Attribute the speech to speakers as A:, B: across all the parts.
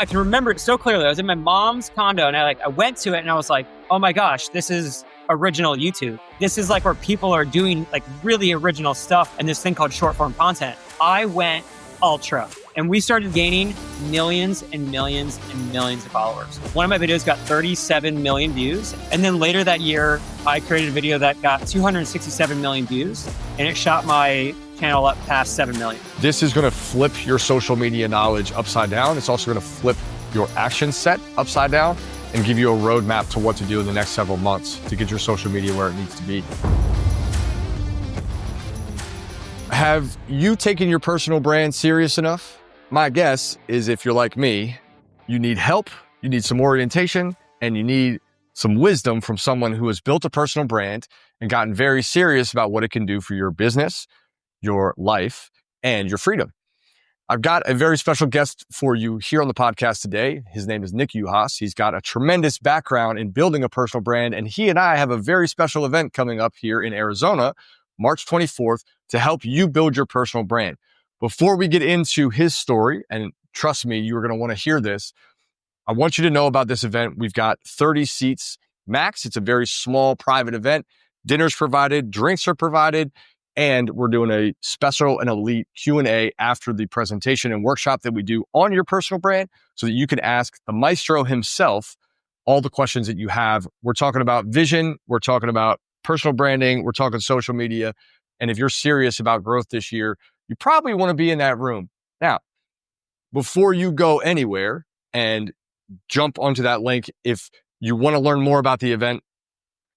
A: I can remember it so clearly. I was in my mom's condo and I went to it and I was like, oh my gosh, this is original YouTube. This is like where people are doing like really original stuff and this thing called short form content. I went ultra and we started gaining millions and millions and millions of followers. One of my videos got 37 million views. And then later that year, I created a video that got 267 million views and it shot my channel up past 7 million.
B: This is going to flip your social media knowledge upside down. It's also going to flip your action set upside down and give you a roadmap to what to do in the next several months to get your social media where it needs to be. Have you taken your personal brand serious enough? My guess is if you're like me, you need help, you need some orientation, and you need some wisdom from someone who has built a personal brand and gotten very serious about what it can do for your business, your life, and your freedom. I've got a very special guest for you here on the podcast today. His name is Nick Uhas. He's got a tremendous background in building a personal brand, and he and I have a very special event coming up here in Arizona, March 24th, to help you build your personal brand. Before we get into his story, and trust me, you're going to want to hear this, I want you to know about this event. We've got 30 seats max. It's a very small private event. Dinner's provided, drinks are provided, and we're doing a special and elite Q&A after the presentation and workshop that we do on your personal brand so that you can ask the maestro himself all the questions that you have. We're talking about vision. We're talking about personal branding. We're talking social media. And if you're serious about growth this year, you probably want to be in that room. Now, before you go anywhere and jump onto that link, if you want to learn more about the event,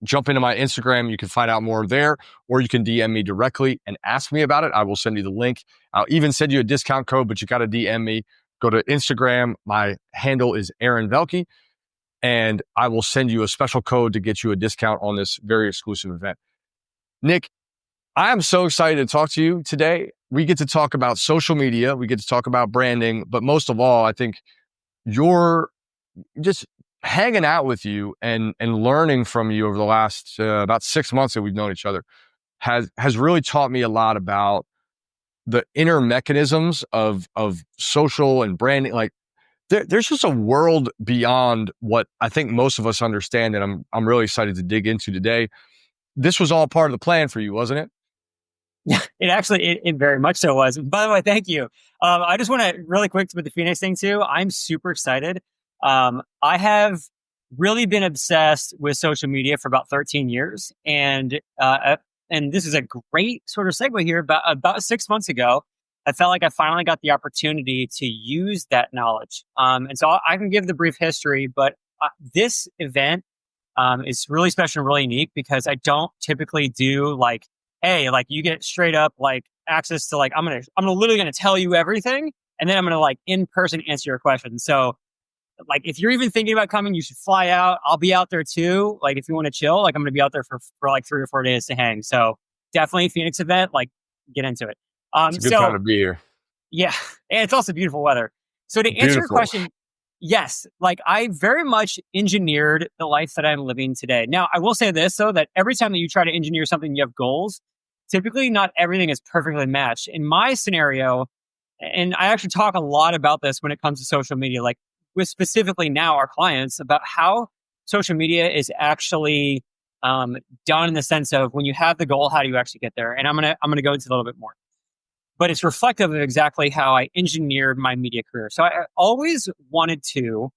B: jump into my Instagram. You can find out more there, or you can DM me directly and ask me about it. I will send you the link. I'll even send you a discount code, but you got to DM me. Go to Instagram. My handle is Aaron Velke, and I will send you a special code to get you a discount on this very exclusive event. Nick, I am so excited to talk to you today. We get to talk about social media. We get to talk about branding, but most of all, I think you're just hanging out with you and learning from you over the last about 6 months that we've known each other has really taught me a lot about the inner mechanisms of social and branding. Like there's just a world beyond what I think most of us understand, and I'm really excited to dig into today. This was all part of the plan for you, wasn't it?
A: Yeah, it very much so was. By the way, thank you. I just want to really quick with the Phoenix thing too. I'm super excited. I have really been obsessed with social media for about 13 years. And this is a great sort of segue here. About 6 months ago, I felt like I finally got the opportunity to use that knowledge. And so I can give the brief history, but this event is really special and really unique because I don't typically do like, hey, like you get straight up like access to like, I'm literally going to tell you everything. And then I'm going to like in person answer your questions. So like, if you're even thinking about coming, you should fly out. I'll be out there too. Like, if you want to chill, like I'm going to be out there for like 3 or 4 days to hang. So definitely Phoenix event, like get into it.
B: It's a good time to be here.
A: Yeah. And it's also beautiful weather. So to answer your question, yes, like I very much engineered the life that I'm living today. Now, I will say this though, that every time that you try to engineer something, you have goals. Typically not everything is perfectly matched. In my scenario, and I actually talk a lot about this when it comes to social media, like with specifically now our clients about how social media is actually done in the sense of when you have the goal, how do you actually get there? And I'm gonna go into a little bit more. But it's reflective of exactly how I engineered my media career. So I always wanted to,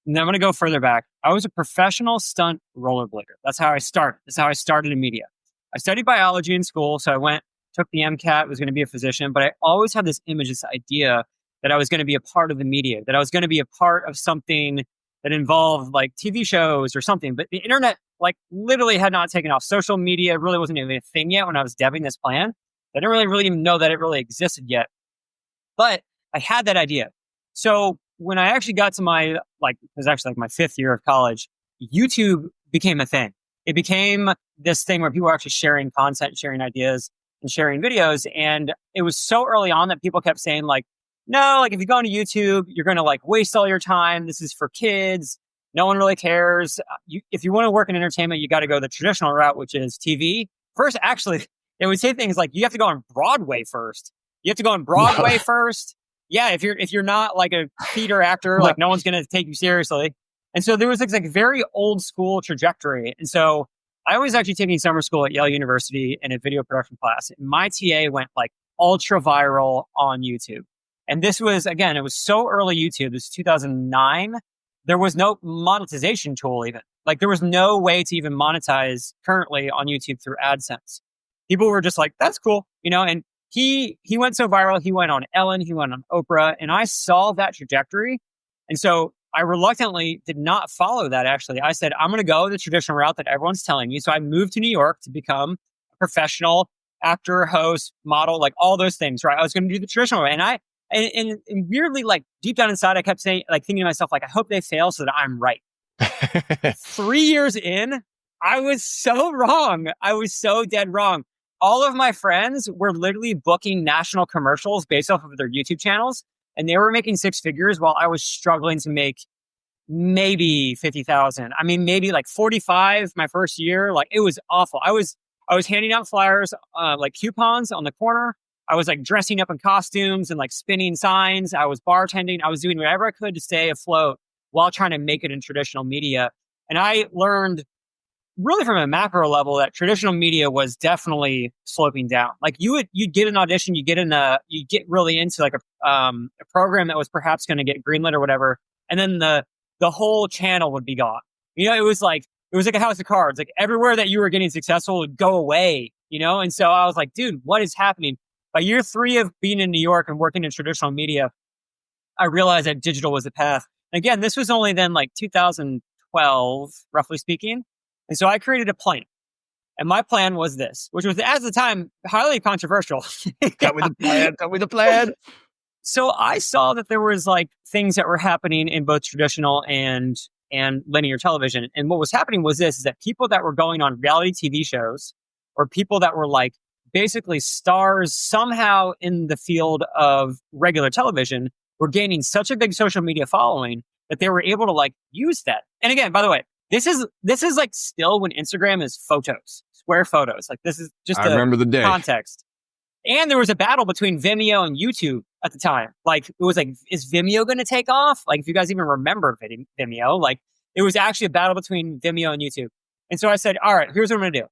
A: and then I'm gonna go further back. I was a professional stunt rollerblader. That's how I started. That's how I started in media. I studied biology in school, so I took the MCAT, was gonna be a physician, but I always had this image, this idea that I was going to be a part of the media, that I was going to be a part of something that involved like TV shows or something. But the internet like literally had not taken off. Social media really wasn't even a thing yet when I was debbing this plan. I didn't really even know that it really existed yet. But I had that idea. So when I actually got to it was actually like my 5th year of college, YouTube became a thing. It became this thing where people were actually sharing content, sharing ideas, and sharing videos. And it was so early on that people kept saying like, no, like if you go onto YouTube, you're going to like waste all your time. This is for kids. No one really cares. If you want to work in entertainment, you got to go the traditional route, which is TV. First, actually, they would say things like, you have to go on Broadway first. You have to go on Broadway first. Yeah, if you're not like a theater actor, like no one's gonna take you seriously. And so there was this like very old school trajectory. And so I was actually taking summer school at Yale University in a video production class. And my TA went like ultra viral on YouTube. And this was again, it was so early YouTube. This was 2009. There was no monetization tool even. Like there was no way to even monetize currently on YouTube through AdSense. People were just like, that's cool, and he went so viral. He went on Ellen, he went on Oprah, and I saw that trajectory. And so I reluctantly did not follow that. Actually, I said, I'm going to go the traditional route that everyone's telling me. So I moved to New York to become a professional actor, host, model, like all those things, right? I was going to do the traditional way. And weirdly, like deep down inside, I kept saying, like thinking to myself, like, I hope they fail so that I'm right. 3 years in, I was so wrong. I was so dead wrong. All of my friends were literally booking national commercials based off of their YouTube channels, and they were making six figures while I was struggling to make maybe 50,000. I mean, maybe like 45 my first year. Like it was awful. I was handing out flyers, like coupons on the corner. I was like dressing up in costumes and like spinning signs. I was bartending. I was doing whatever I could to stay afloat while trying to make it in traditional media. And I learned really from a macro level that traditional media was definitely sloping down. Like you'd get an audition, you get really into like a program that was perhaps going to get greenlit or whatever, and then the whole channel would be gone. It was like a house of cards. Like everywhere that you were getting successful would go away. And so I was like, dude, what is happening? By year 3 of being in New York and working in traditional media, I realized that digital was the path. And again, this was only then like 2012, roughly speaking. And so I created a plan. And my plan was this, which was at the time highly controversial.
B: Tell me the plan. Tell me the plan.
A: So I saw that there was like things that were happening in both traditional and linear television. And what was happening was this, is that people that were going on reality TV shows or people that were like basically stars somehow in the field of regular television were gaining such a big social media following that they were able to like use that. And again, by the way, this is like still when Instagram is photos, square photos. Like this is just
B: I remember the day.
A: Context. And there was a battle between Vimeo and YouTube at the time. Like it was like, is Vimeo going to take off? Like if you guys even remember Vimeo, like it was actually a battle between Vimeo and YouTube. And so I said, all right, here's what I'm going to do.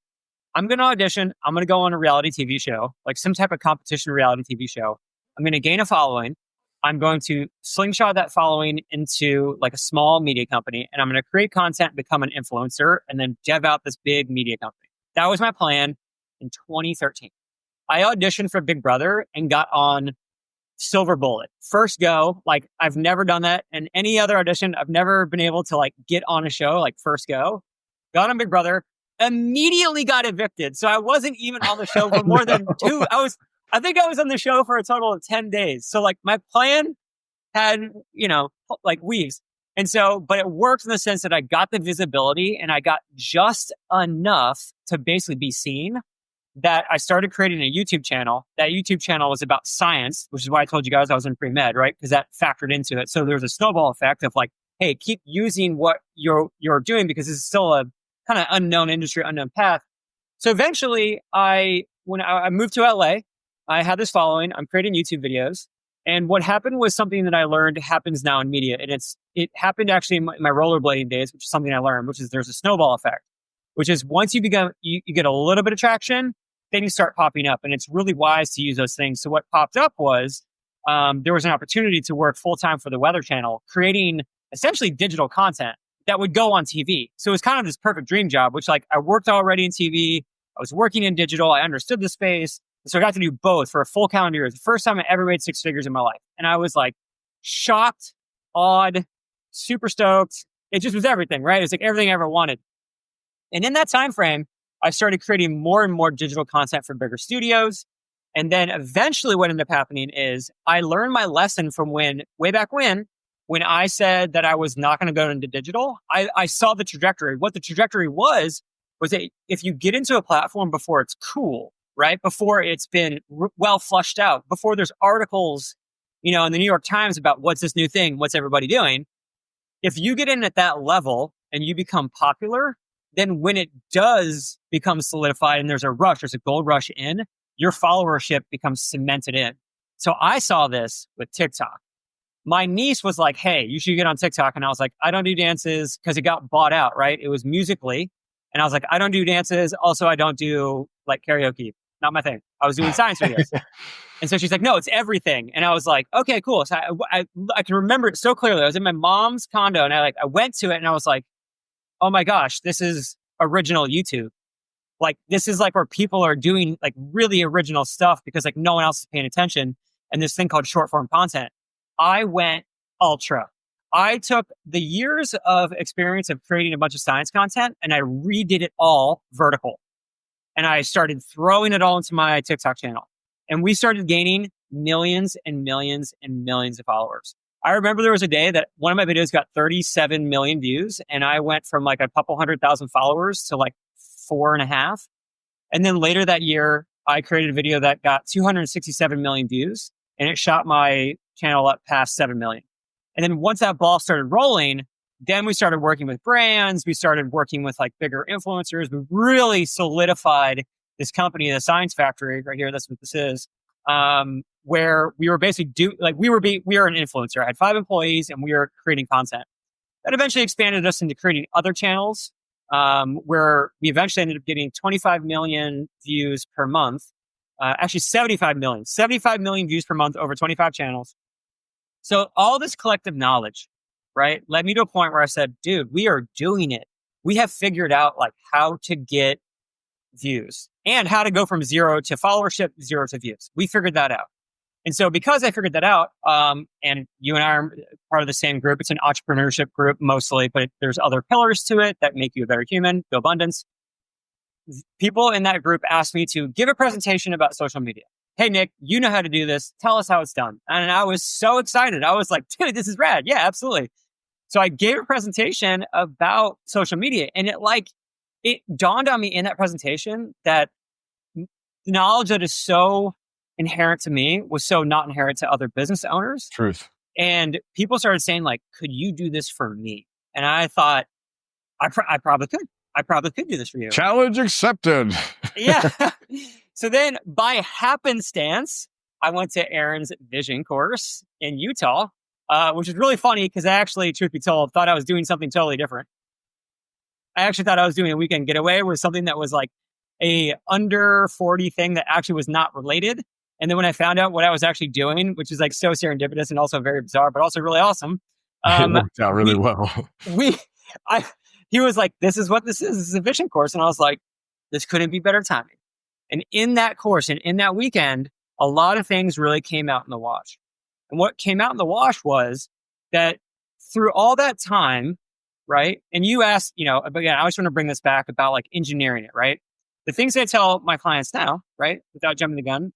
A: I'm going to audition. I'm going to go on a reality TV show, like some type of competition reality TV show. I'm going to gain a following. I'm going to slingshot that following into like a small media company, and I'm going to create content, become an influencer, and then dev out this big media company. That was my plan in 2013. I auditioned for Big Brother and got on Silver Bullet. First go, like I've never done that. And any other audition, I've never been able to like get on a show, like first go. Got on Big Brother, immediately got evicted. So I wasn't even on the show for more than two. I think I was on the show for a total of 10 days. So like my plan had, like weaves. And so, but it worked in the sense that I got the visibility and I got just enough to basically be seen that I started creating a YouTube channel. That YouTube channel was about science, which is why I told you guys I was in pre-med, right? Because that factored into it. So there was a snowball effect of like, hey, keep using what you're doing because this is still a kind of unknown industry, unknown path. So eventually when I moved to LA, I had this following. I'm creating YouTube videos. And what happened was something that I learned happens now in media. And it happened actually in my rollerblading days, which is something I learned, which is there's a snowball effect, which is once you get a little bit of traction, then you start popping up. And it's really wise to use those things. So what popped up was there was an opportunity to work full-time for the Weather Channel, creating essentially digital content that would go on TV. So it was kind of this perfect dream job, which like I worked already in TV. I was working in digital. I understood the space. So I got to do both for a full calendar year. It was the first time I ever made six figures in my life. And I was like shocked, awed, super stoked. It just was everything, right? It was like everything I ever wanted. And in that time frame, I started creating more and more digital content for bigger studios. And then eventually what ended up happening is I learned my lesson from way back when I said that I was not going to go into digital. I saw the trajectory. What the trajectory was that if you get into a platform before it's cool, right? Before it's been well flushed out, before there's articles, in the New York Times about what's this new thing, what's everybody doing. If you get in at that level and you become popular, then when it does become solidified and there's a gold rush in, your followership becomes cemented in. So I saw this with TikTok. My niece was like, hey, you should get on TikTok. And I was like, I don't do dances because it got bought out, right? It was Musically. And I was like, I don't do dances. Also, I don't do like karaoke. Not my thing. I was doing science videos. And so she's like, no, it's everything. And I was like, okay, cool. So I can remember it so clearly. I was in my mom's condo and I went to it and I was like, oh my gosh, this is original YouTube. Like, this is like where people are doing like really original stuff because like no one else is paying attention. And this thing called short form content. I went ultra. I took the years of experience of creating a bunch of science content and I redid it all vertical. And I started throwing it all into my TikTok channel. And we started gaining millions and millions and millions of followers. I remember there was a day that one of my videos got 37 million views. And I went from like a couple 100,000 followers to like 4.5. And then later that year, I created a video that got 267 million views and it shot my channel up past 7 million. And then once that ball started rolling, then we started working with brands. We started working with like bigger influencers. We really solidified this company, the Science Factory right here. That's what this is. Where we were basically we were an influencer. I had 5 employees and we were creating content. That eventually expanded us into creating other channels, where we eventually ended up getting 25 million views per month. Actually 75 million views per month over 25 channels. So all this collective knowledge, right, led me to a point where I said, dude, we are doing it. We have figured out like how to get views and how to go from 0 to followership, 0 to views. We figured that out. And so because I figured that out, and you and I are part of the same group, it's an entrepreneurship group mostly, but there's other pillars to it that make you a better human, to abundance. People in that group asked me to give a presentation about social media. Hey, Nick, you know how to do this. Tell us how it's done. And I was so excited. I was like, dude, this is rad. Yeah, absolutely. So I gave a presentation about social media and it dawned on me in that presentation that knowledge that is so inherent to me was so not inherent to other business owners.
B: Truth.
A: And people started saying like, could you do this for me? And I thought, I probably could. I probably could do this for you.
B: Challenge accepted.
A: Yeah. So then by happenstance, I went to Aaron's vision course in Utah, which is really funny because I actually, truth be told, thought I was doing something totally different. I actually thought I was doing a weekend getaway with something that was like a under 40 thing that actually was not related. And then when I found out what I was actually doing, which is like so serendipitous and also very bizarre, but also really awesome.
B: It worked out really well.
A: He was like, this is what this is. This is a vision course. And I was like, this couldn't be better timing. And in that course and in that weekend, a lot of things really came out in the wash. And what came out in the wash was that through all that time, right? And you asked, but again, I always want to bring this back about like engineering it, right? The things I tell my clients now, right, without jumping the gun,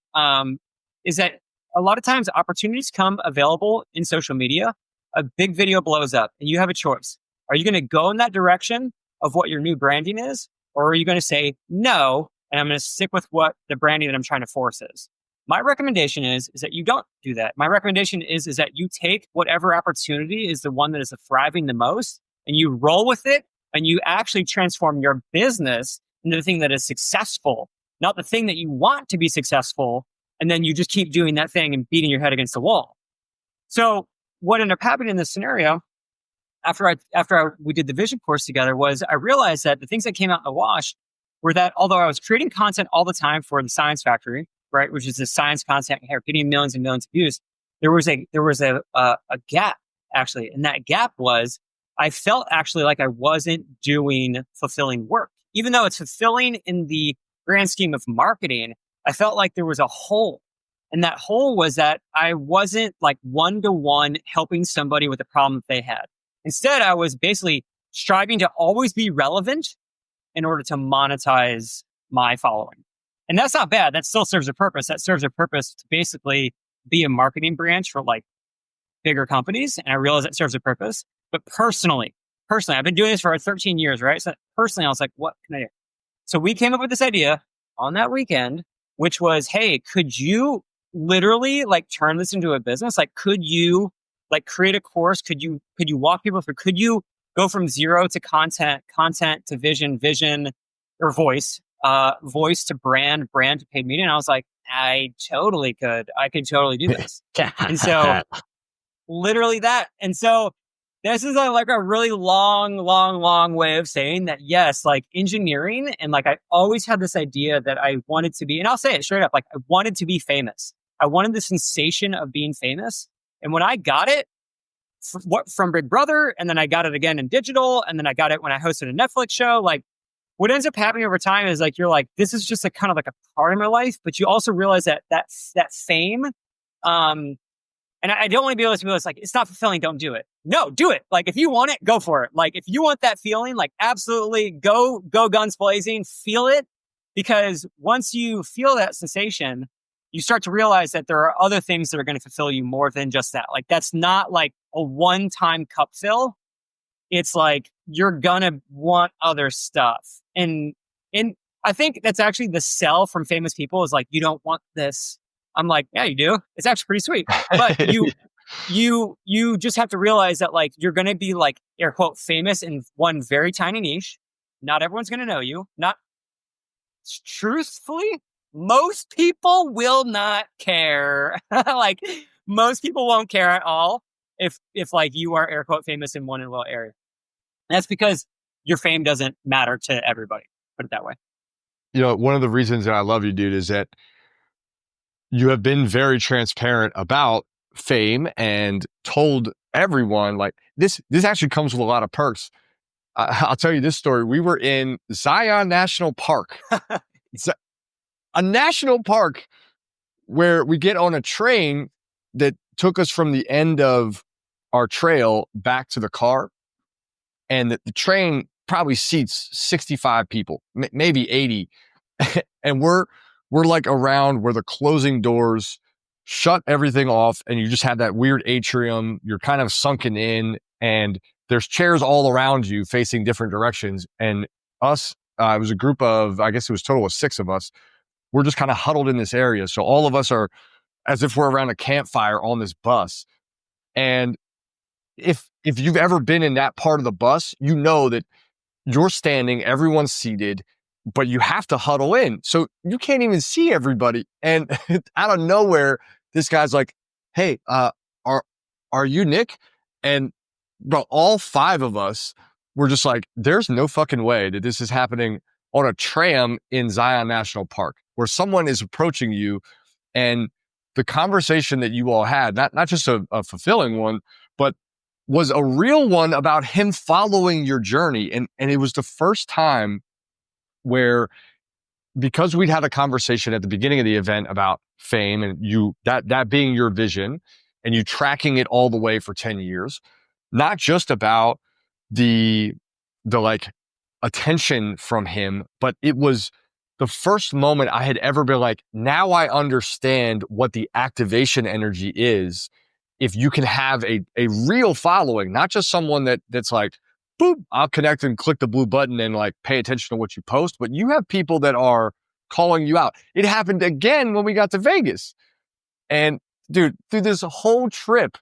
A: is that a lot of times opportunities come available in social media. A big video blows up and you have a choice. Are you going to go in that direction of what your new branding is? Or are you going to say, no, and I'm going to stick with what the branding that I'm trying to force is? My recommendation is that you don't do that. My recommendation is that you take whatever opportunity is the one that is thriving the most and you roll with it and you actually transform your business into the thing that is successful, not the thing that you want to be successful. And then you just keep doing that thing and beating your head against the wall. So what ended up happening in this scenario after we did the vision course together was I realized that the things that came out in the wash were that although I was creating content all the time for the Science Factory, right, which is the science content here, getting millions and millions of views, there was a gap actually, and that gap was I felt actually like I wasn't doing fulfilling work, even though it's fulfilling in the grand scheme of marketing. I felt like there was a hole. And that hole was that I wasn't like one-to-one helping somebody with a problem that they had. Instead, I was basically striving to always be relevant in order to monetize my following. And that's not bad. That still serves a purpose. That serves a purpose to basically be a marketing branch for like bigger companies. And I realize that serves a purpose. But personally, I've been doing this for 13 years, right? So personally, I was like, what can I do? So we came up with this idea on that weekend, which was, hey, could you literally like turn this into a business? Like, could you like create a course? Could you walk people through? Could you go from 0 to content to vision or voice to brand to paid media? And I was like, I totally could. I could totally do this. And so literally that. And so this is like a really long way of saying that, yes, like engineering. And like, I always had this idea that I wanted to be, and I'll say it straight up, like I wanted to be famous. I wanted the sensation of being famous. And when I got it from Big Brother, and then I got it again in digital, and then I got it when I hosted a Netflix show, like what ends up happening over time is like, you're like, this is just a kind of like a part of my life, but you also realize that fame, and I don't want to be able to be like, it's not fulfilling, don't do it. No, do it. Like if you want it, go for it. Like if you want that feeling, like absolutely go guns blazing, feel it. Because once you feel that sensation, you start to realize that there are other things that are going to fulfill you more than just that. Like that's not like a one-time cup fill. It's like you're gonna want other stuff. And I think that's actually the sell from famous people is like, you don't want this. I'm like, yeah, you do. It's actually pretty sweet. But you just have to realize that like you're gonna be like air quote famous in one very tiny niche. Not everyone's gonna know you. Not truthfully, most people will not care. Like most people won't care at all if like you are air quote famous in one little area. That's because your fame doesn't matter to everybody. Put it that way.
B: You know, one of the reasons that I love you, dude, is that you have been very transparent about fame and told everyone like this actually comes with a lot of perks. I'll tell you this story. We were in Zion National Park. It's a national park where we get on a train that took us from the end of our trail back to the car. And the train probably seats 65 people, maybe 80. And we're like around where the closing doors shut everything off. And you just have that weird atrium. You're kind of sunken in and there's chairs all around you facing different directions. And us, it was a group of, I guess it was total of 6 of us. We're just kind of huddled in this area. So all of us are as if we're around a campfire on this bus. And if you've ever been in that part of the bus, you know that you're standing, everyone's seated, but you have to huddle in. So you can't even see everybody. And out of nowhere, this guy's like, hey, are you Nick? And bro, all 5 of us were just like, there's no fucking way that this is happening on a tram in Zion National Park where someone is approaching you. And the conversation that you all had, not just a fulfilling one, but was a real one about him following your journey. And it was the first time where, because we'd had a conversation at the beginning of the event about fame and you, that being your vision and you tracking it all the way for 10 years, not just about the like attention from him, but it was the first moment I had ever been like, now I understand what the activation energy is. If you can have a real following, not just someone that's like, boop, I'll connect and click the blue button and like pay attention to what you post, but you have people that are calling you out. It happened again when we got to Vegas. And dude, through this whole trip,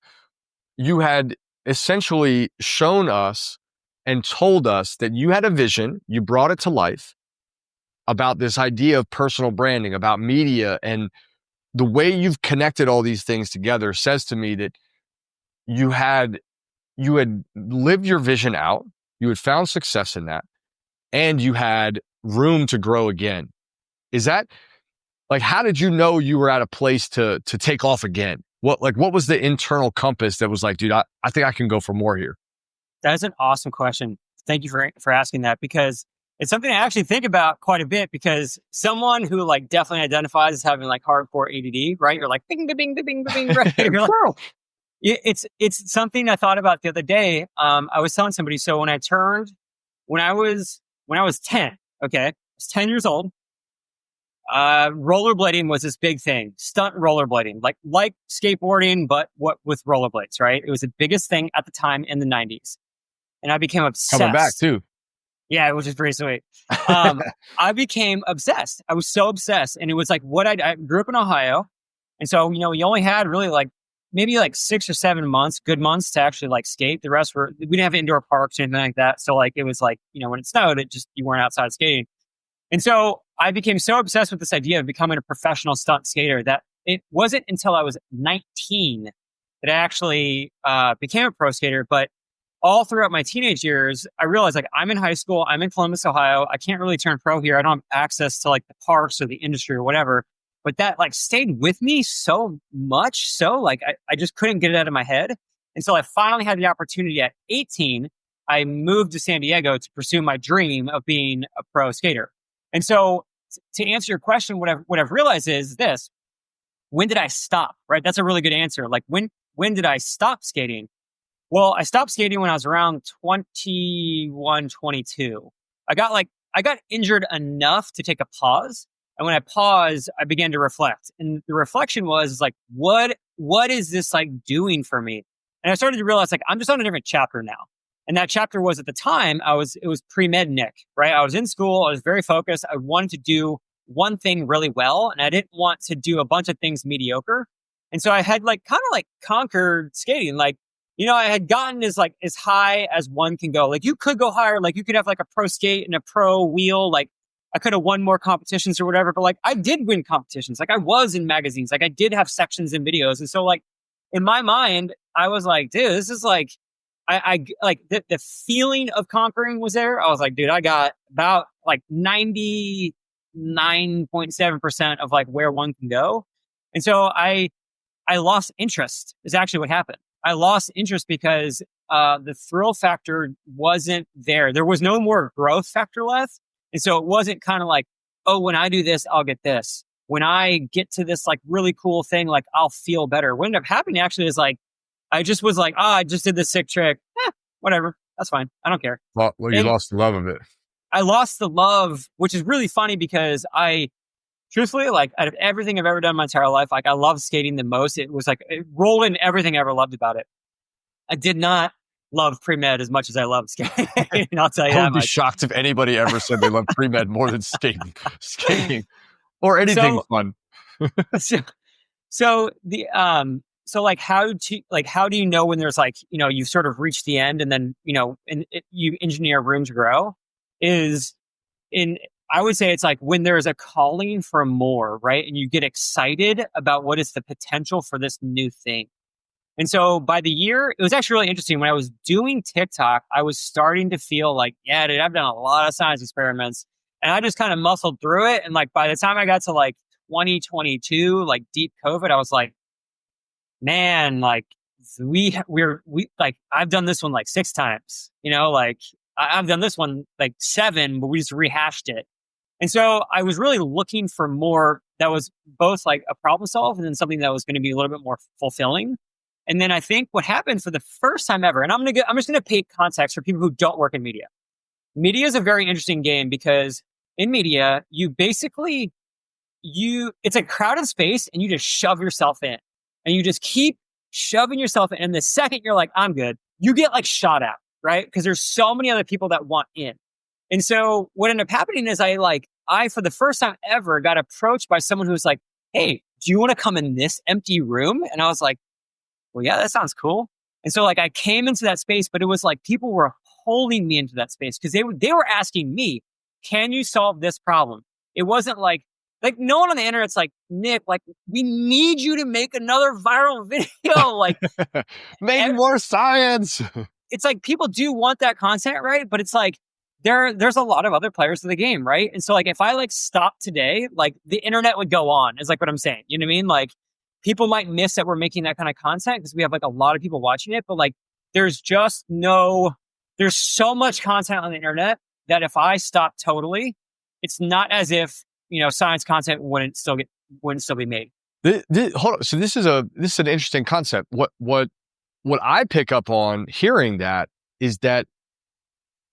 B: you had essentially shown us and told us that you had a vision, you brought it to life about this idea of personal branding, about media, and the way you've connected all these things together says to me that you had lived your vision out, you had found success in that, and you had room to grow again. Is that like, how did you know you were at a place to take off again? What was the internal compass that was like, dude, I think I can go for more here?
A: That is an awesome question. Thank you for asking that, because it's something I actually think about quite a bit, because someone who like definitely identifies as having like hardcore ADD, right? You're like, bing, bing, bing, bing, bing, right? You're like, it's something I thought about the other day. I was telling somebody, so when I was 10, okay, I was 10 years old. Rollerblading was this big thing, stunt rollerblading, like skateboarding, but what with rollerblades, right? It was the biggest thing at the time in the 90s. And I became obsessed.
B: Coming back too.
A: Yeah, which is pretty sweet. I became obsessed. I was so obsessed. And it was like I grew up in Ohio. And so, you only had really like maybe like 6 or 7 months, good months to actually like skate. The rest we didn't have indoor parks or anything like that. So like, it was like, when it snowed, you weren't outside skating. And so I became so obsessed with this idea of becoming a professional stunt skater that it wasn't until I was 19 that I actually became a pro skater. But all throughout my teenage years, I realized like I'm in high school, I'm in Columbus, Ohio. I can't really turn pro here. I don't have access to like the parks or the industry or whatever. But that like stayed with me so much. So like I just couldn't get it out of my head. And so I finally had the opportunity at 18. I moved to San Diego to pursue my dream of being a pro skater. And so to answer your question, what I've realized is this: when did I stop? Right? That's a really good answer. Like when did I stop skating? Well, I stopped skating when I was around 21, 22. I got injured enough to take a pause. And when I paused, I began to reflect. And the reflection was like, what is this like doing for me? And I started to realize like I'm just on a different chapter now. And that chapter was at the time, it was pre-med Nick, right? I was in school, I was very focused. I wanted to do one thing really well, and I didn't want to do a bunch of things mediocre. And so I had like kind of like conquered skating. Like, I had gotten as high as one can go. Like you could go higher, like you could have like a pro skate and a pro wheel. Like I could have won more competitions or whatever, but like I did win competitions. Like I was in magazines, like I did have sections and videos. And so like in my mind, I was like, dude, this is like, I like the feeling of conquering was there. I was like, dude, I got about like 99.7% of like where one can go. And so I lost interest is actually what happened. I lost interest because the thrill factor wasn't there. There was no more growth factor left. And so it wasn't kind of like, oh, when I do this, I'll get this. When I get to this like really cool thing, like I'll feel better. What ended up happening actually is like, I just was like, I just did this sick trick. Whatever. That's fine. I don't care.
B: Well, you lost the love of it.
A: I lost the love, which is really funny because truthfully, like out of everything I've ever done in my entire life, like I love skating the most. It was like it rolled in everything I ever loved about it. I did not love pre-med as much as I loved skating. I'll tell you that.
B: I would be shocked if anybody ever said they loved pre-med more than skating or anything fun.
A: So like how do you know when there's like, you've sort of reached the end and then, you engineer room to grow I would say it's like when there's a calling for more, right? And you get excited about what is the potential for this new thing. And so by the year, it was actually really interesting. When I was doing TikTok, I was starting to feel like, yeah, dude, I've done a lot of science experiments and I just kind of muscled through it. And like, by the time I got to like 2022, like deep COVID, I was like, man, like we're like, I've done this one like 6 times, like I've done this one like 7, but we just rehashed it. And so I was really looking for more that was both like a problem solve and then something that was going to be a little bit more fulfilling. And then I think what happened for the first time ever, and I'm just going to paint context for people who don't work in media. Media is a very interesting game because in media, you basically, it's a crowded space and you just shove yourself in and you just keep shoving yourself in. And the second you're like, I'm good, you get like shot at, right? Because there's so many other people that want in. And so what ended up happening is I, for the first time ever, got approached by someone who was like, hey, do you want to come in this empty room? And I was like, well, yeah, that sounds cool. And so like I came into that space, but it was like people were holding me into that space because they were asking me, can you solve this problem? It wasn't like no one on the internet's like, Nick, like we need you to make another viral video. Like
B: make more science.
A: It's like people do want that content, right? But it's like there's a lot of other players in the game, right? And so like if I like stopped today, like the internet would go on, is like what I'm saying. You know what I mean? Like people might miss that we're making that kind of content because we have like a lot of people watching it, but like there's so much content on the internet that if I stop totally, it's not as if, science content wouldn't still be made.
B: Hold on. So this is an interesting concept. What I pick up on hearing that is that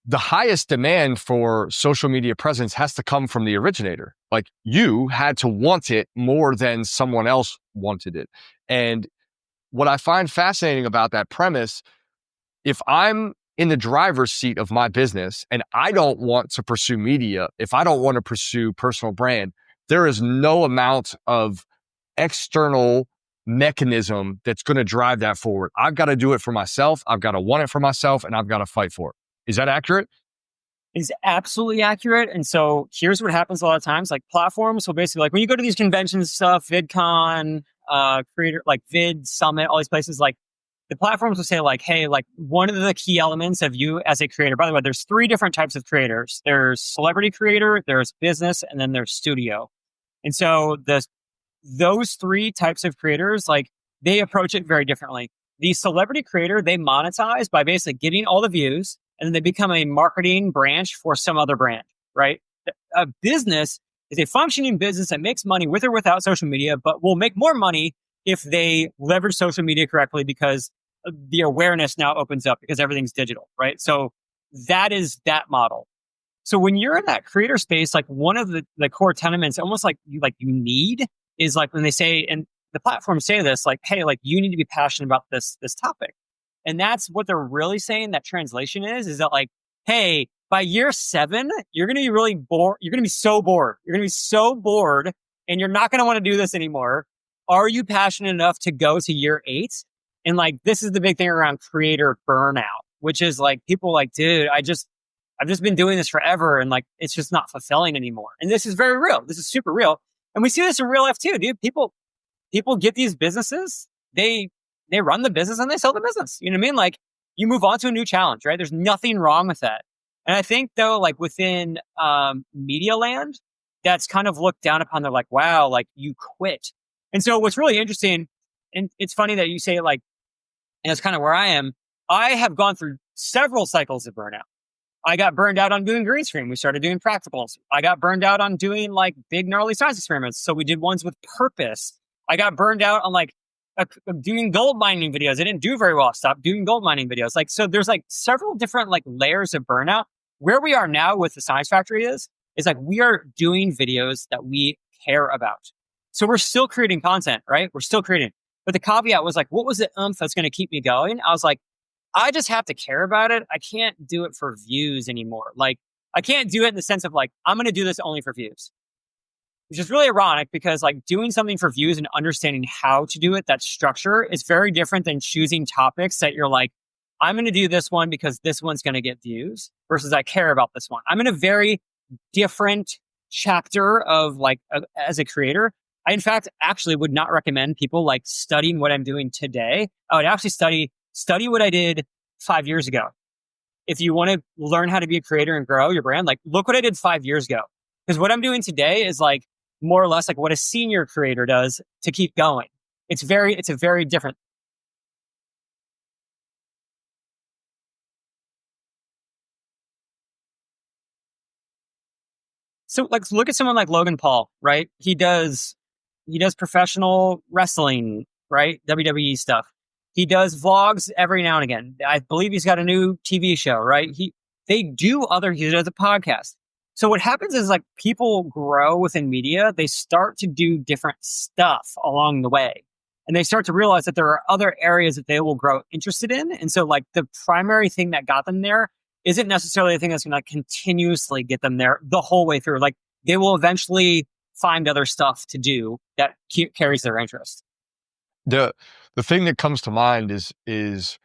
B: the highest demand for social media presence has to come from the originator. Like you had to want it more than someone else wanted it. And what I find fascinating about that premise, if I'm in the driver's seat of my business and I don't want to pursue media, if I don't want to pursue personal brand, there is no amount of external mechanism that's going to drive that forward. I've got to do it for myself. I've got to want it for myself and I've got to fight for it. Is that accurate?
A: is absolutely accurate. And so here's what happens a lot of times, like platforms. So basically, like when you go to these conventions stuff, VidCon, creator, like Vid Summit, all these places, like the platforms will say like, hey, like one of the key elements of you as a creator, by the way, there's three different types of creators. There's celebrity creator, there's business, and then there's studio. And so those three types of creators, like they approach it very differently. The celebrity creator, they monetize by basically getting all the views and then they become a marketing branch for some other brand, right? A business is a functioning business that makes money with or without social media, but will make more money if they leverage social media correctly because the awareness now opens up because everything's digital, right? So that is that model. So when you're in that creator space, like one of the core tenements, almost like you need is like when they say, and the platforms say this, like, hey, like you need to be passionate about this topic. And that's what they're really saying that translation is that like, hey, by year 7, you're going to be really bored. You're going to be so bored. You're going to be so bored and you're not going to want to do this anymore. Are you passionate enough to go to year 8? And like, this is the big thing around creator burnout, which is like people like, dude, I've just been doing this forever and like, it's just not fulfilling anymore. And this is very real. This is super real. And we see this in real life too, dude. People get these businesses, they run the business and they sell the business. You know what I mean? Like you move on to a new challenge, right? There's nothing wrong with that. And I think though, like within media land, that's kind of looked down upon. They're like, wow, like you quit. And so what's really interesting, and it's funny that you say like, and it's kind of where I am. I have gone through several cycles of burnout. I got burned out on doing green screen. We started doing practicals. I got burned out on doing like big gnarly science experiments. So we did ones with purpose. I got burned out on like doing gold mining videos. I didn't do very well. I stopped doing gold mining videos. Like, so there's like several different like layers of burnout. Where we are now with the Science Factory is like we are doing videos that we care about. So we're still creating content, right? We're still creating. But the caveat was like, what was the oomph that's going to keep me going? I was like, I just have to care about it. I can't do it for views anymore. Like, I can't do it in the sense of like, I'm going to do this only for views. Which is really ironic because like doing something for views and understanding how to do it, that structure is very different than choosing topics that you're like, I'm going to do this one because this one's going to get views versus I care about this one. I'm in a very different chapter of like, as a creator. I, in fact, actually would not recommend people like studying what I'm doing today. I would actually study what I did 5 years ago. If you want to learn how to be a creator and grow your brand, like look what I did 5 years ago. Because what I'm doing today is like more or less like what a senior creator does to keep going. It's a very different. So like look at someone like Logan Paul, right? He does professional wrestling, right? WWE stuff. He does vlogs every now and again. I believe he's got a new TV show, right? He does a podcast. So what happens is like people grow within media, they start to do different stuff along the way. And they start to realize that there are other areas that they will grow interested in. And so like the primary thing that got them there isn't necessarily the thing that's going to continuously get them there the whole way through. Like they will eventually find other stuff to do that carries their interest.
B: The thing that comes to mind is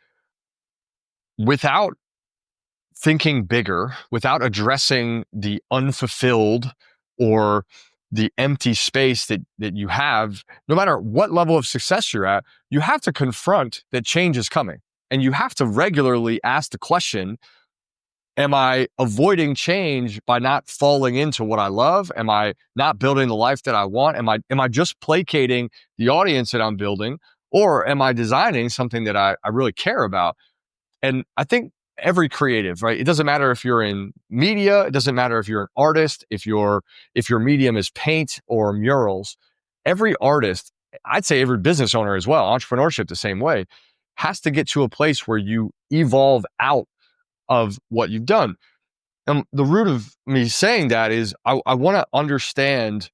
B: without thinking bigger, without addressing the unfulfilled or the empty space that you have, no matter what level of success you're at, you have to confront that change is coming. And you have to regularly ask the question, am I avoiding change by not falling into what I love? Am I not building the life that I want? Am I just placating the audience that I'm building? Or am I designing something that I really care about? And I think every creative, right? It doesn't matter if you're in media, it doesn't matter if you're an artist, if your medium is paint or murals, every artist, I'd say every business owner as well, entrepreneurship the same way, has to get to a place where you evolve out of what you've done. And the root of me saying that is I want to understand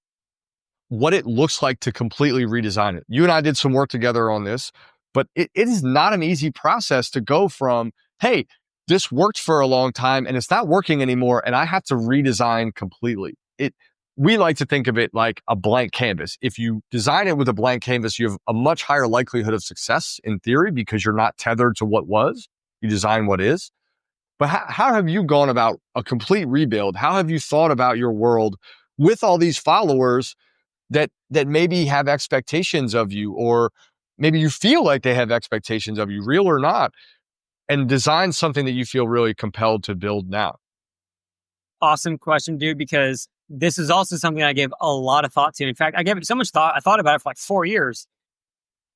B: what it looks like to completely redesign it. You and I did some work together on this, but it is not an easy process to go from, hey, this worked for a long time and it's not working anymore and I have to redesign completely. We like to think of it like a blank canvas. If you design it with a blank canvas, you have a much higher likelihood of success in theory because you're not tethered to what was. You design what is. But how have you gone about a complete rebuild? How have you thought about your world with all these followers that maybe have expectations of you, or maybe you feel like they have expectations of you, real or not, and design something that you feel really compelled to build now?
A: Awesome question, dude, because this is also something I gave a lot of thought to. In fact, I gave it so much thought, I thought about it for like 4 years.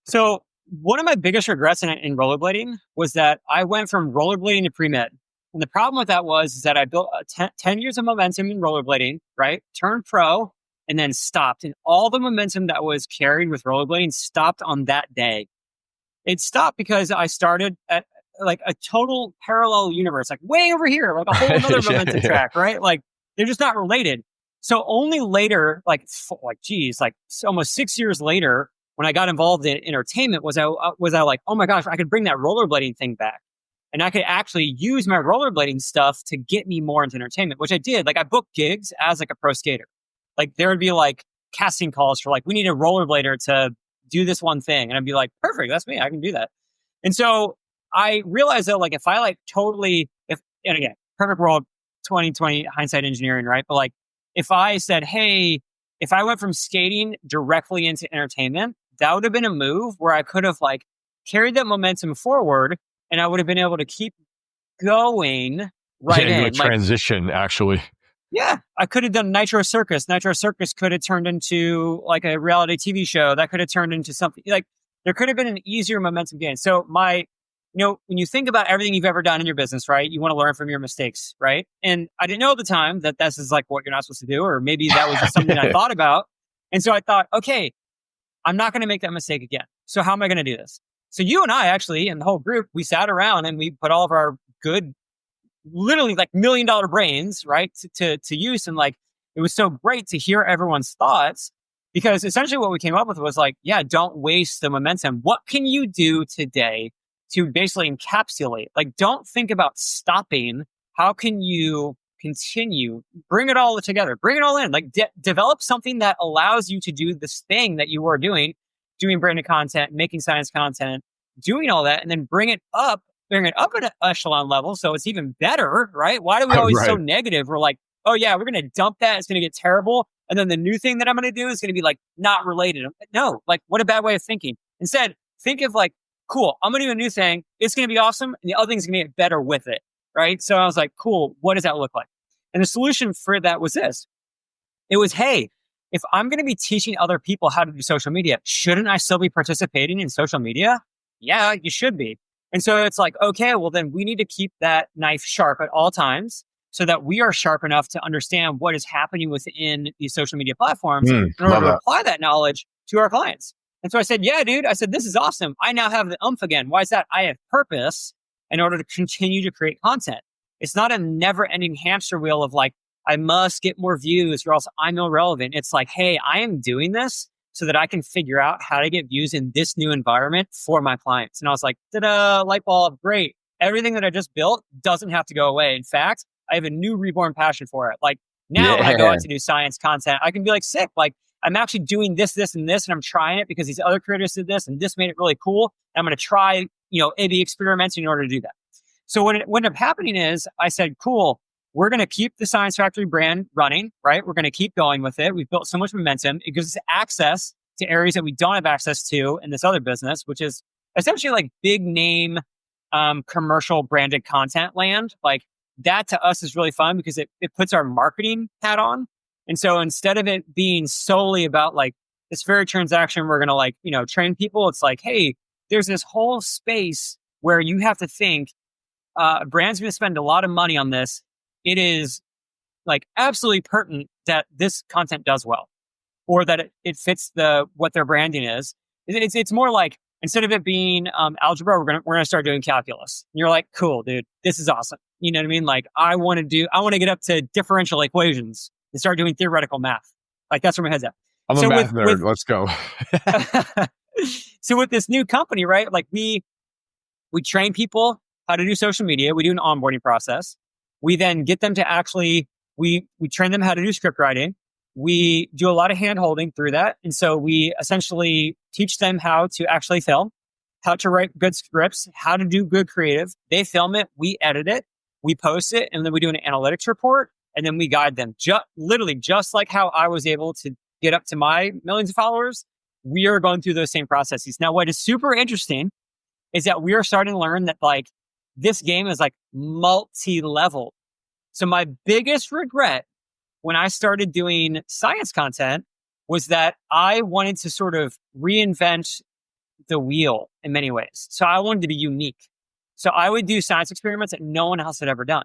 A: So one of my biggest regrets in rollerblading was that I went from rollerblading to pre-med. And the problem with that is that I built 10 years of momentum in rollerblading, right? Turned pro and then stopped. And all the momentum that was carried with rollerblading stopped on that day. It stopped because I started at like a total parallel universe, like way over here, like a whole other momentum track, right? Like they're just not related. So only later, geez, like almost 6 years later, when I got involved in entertainment, was I like, oh my gosh, I could bring that rollerblading thing back, and I could actually use my rollerblading stuff to get me more into entertainment, which I did. Like I booked gigs as like a pro skater. Like there would be like casting calls for like, we need a rollerblader to do this one thing, and I'd be like, perfect, that's me, I can do that. And so I realized that like if I like totally, and again, perfect world, 2020 hindsight engineering, right? But like if I said, hey, if I went from skating directly into entertainment, that would have been a move where I could have like carried that momentum forward, and I would have been able to keep going right in.
B: Like transition, actually.
A: Yeah, I could have done Nitro Circus. Nitro Circus could have turned into like a reality TV show. That could have turned into something like there could have been an easier momentum gain. So when you think about everything you've ever done in your business, right? You want to learn from your mistakes, right? And I didn't know at the time that this is like what you're not supposed to do, or maybe that was just something I thought about. And so I thought, okay, I'm not going to make that mistake again. So how am I going to do this? So you and I actually, and the whole group, we sat around and we put all of our good, literally like $1 million brains, right, to use. And like, it was so great to hear everyone's thoughts, because essentially what we came up with was like, yeah, don't waste the momentum. What can you do today to basically encapsulate? Like, don't think about stopping. How can you continue? Bring it all together. Bring it all in. Like, develop something that allows you to do this thing that you are doing branded content, making science content, doing all that, and then bring it up at an echelon level so it's even better, right? Why do we always so negative? We're like, oh yeah, we're going to dump that. It's going to get terrible. And then the new thing that I'm going to do is going to be like not related. No, like what a bad way of thinking. Instead, think of like, cool, I'm going to do a new thing. It's going to be awesome. And the other thing's going to get better with it, right? So I was like, cool, what does that look like? And the solution for that was this. It was, hey, if I'm going to be teaching other people how to do social media, shouldn't I still be participating in social media? Yeah, you should be. And so it's like, okay, well then we need to keep that knife sharp at all times so that we are sharp enough to understand what is happening within these social media platforms in order to apply that knowledge to our clients. And so I said, yeah, dude, I said, this is awesome. I now have the oomph again. Why is that? I have purpose in order to continue to create content. It's not a never ending hamster wheel of like, I must get more views or else I'm irrelevant. It's like, hey, I am doing this so that I can figure out how to get views in this new environment for my clients. And I was like, ta-da, light bulb, great. Everything that I just built doesn't have to go away. In fact, I have a new reborn passion for it. Like now when I go out to do science content, I can be like, sick, like I'm actually doing this, and I'm trying it because these other creators did this and this made it really cool. And I'm going to try, A/B experiments in order to do that. So what ended up happening is I said, cool, we're going to keep the Science Factory brand running, right? We're going to keep going with it. We've built so much momentum. It gives us access to areas that we don't have access to in this other business, which is essentially like big name, commercial branded content land. Like that to us is really fun because it puts our marketing hat on. And so instead of it being solely about like this very transaction, we're going to like, train people. It's like, hey, there's this whole space where you have to think, brands going to spend a lot of money on this. It is like absolutely pertinent that this content does well, or that it fits what their branding is. It's more like instead of it being algebra, we're gonna start doing calculus. And you're like, cool, dude, this is awesome. You know what I mean? Like I want to get up to differential equations and start doing theoretical math. Like that's where my head's at.
B: I'm a math nerd. Let's go.
A: So with this new company, right? Like we train people how to do social media. We do an onboarding process. We then get them to actually, we train them how to do script writing. We do a lot of hand holding through that. And so we essentially teach them how to actually film, how to write good scripts, how to do good creative. They film it, we edit it. We post it, and then we do an analytics report, and then we guide them. Literally, just like how I was able to get up to my millions of followers, we are going through those same processes. Now, what is super interesting is that we are starting to learn that like this game is like multi-level. So my biggest regret when I started doing science content was that I wanted to sort of reinvent the wheel in many ways. So I wanted to be unique. So I would do science experiments that no one else had ever done.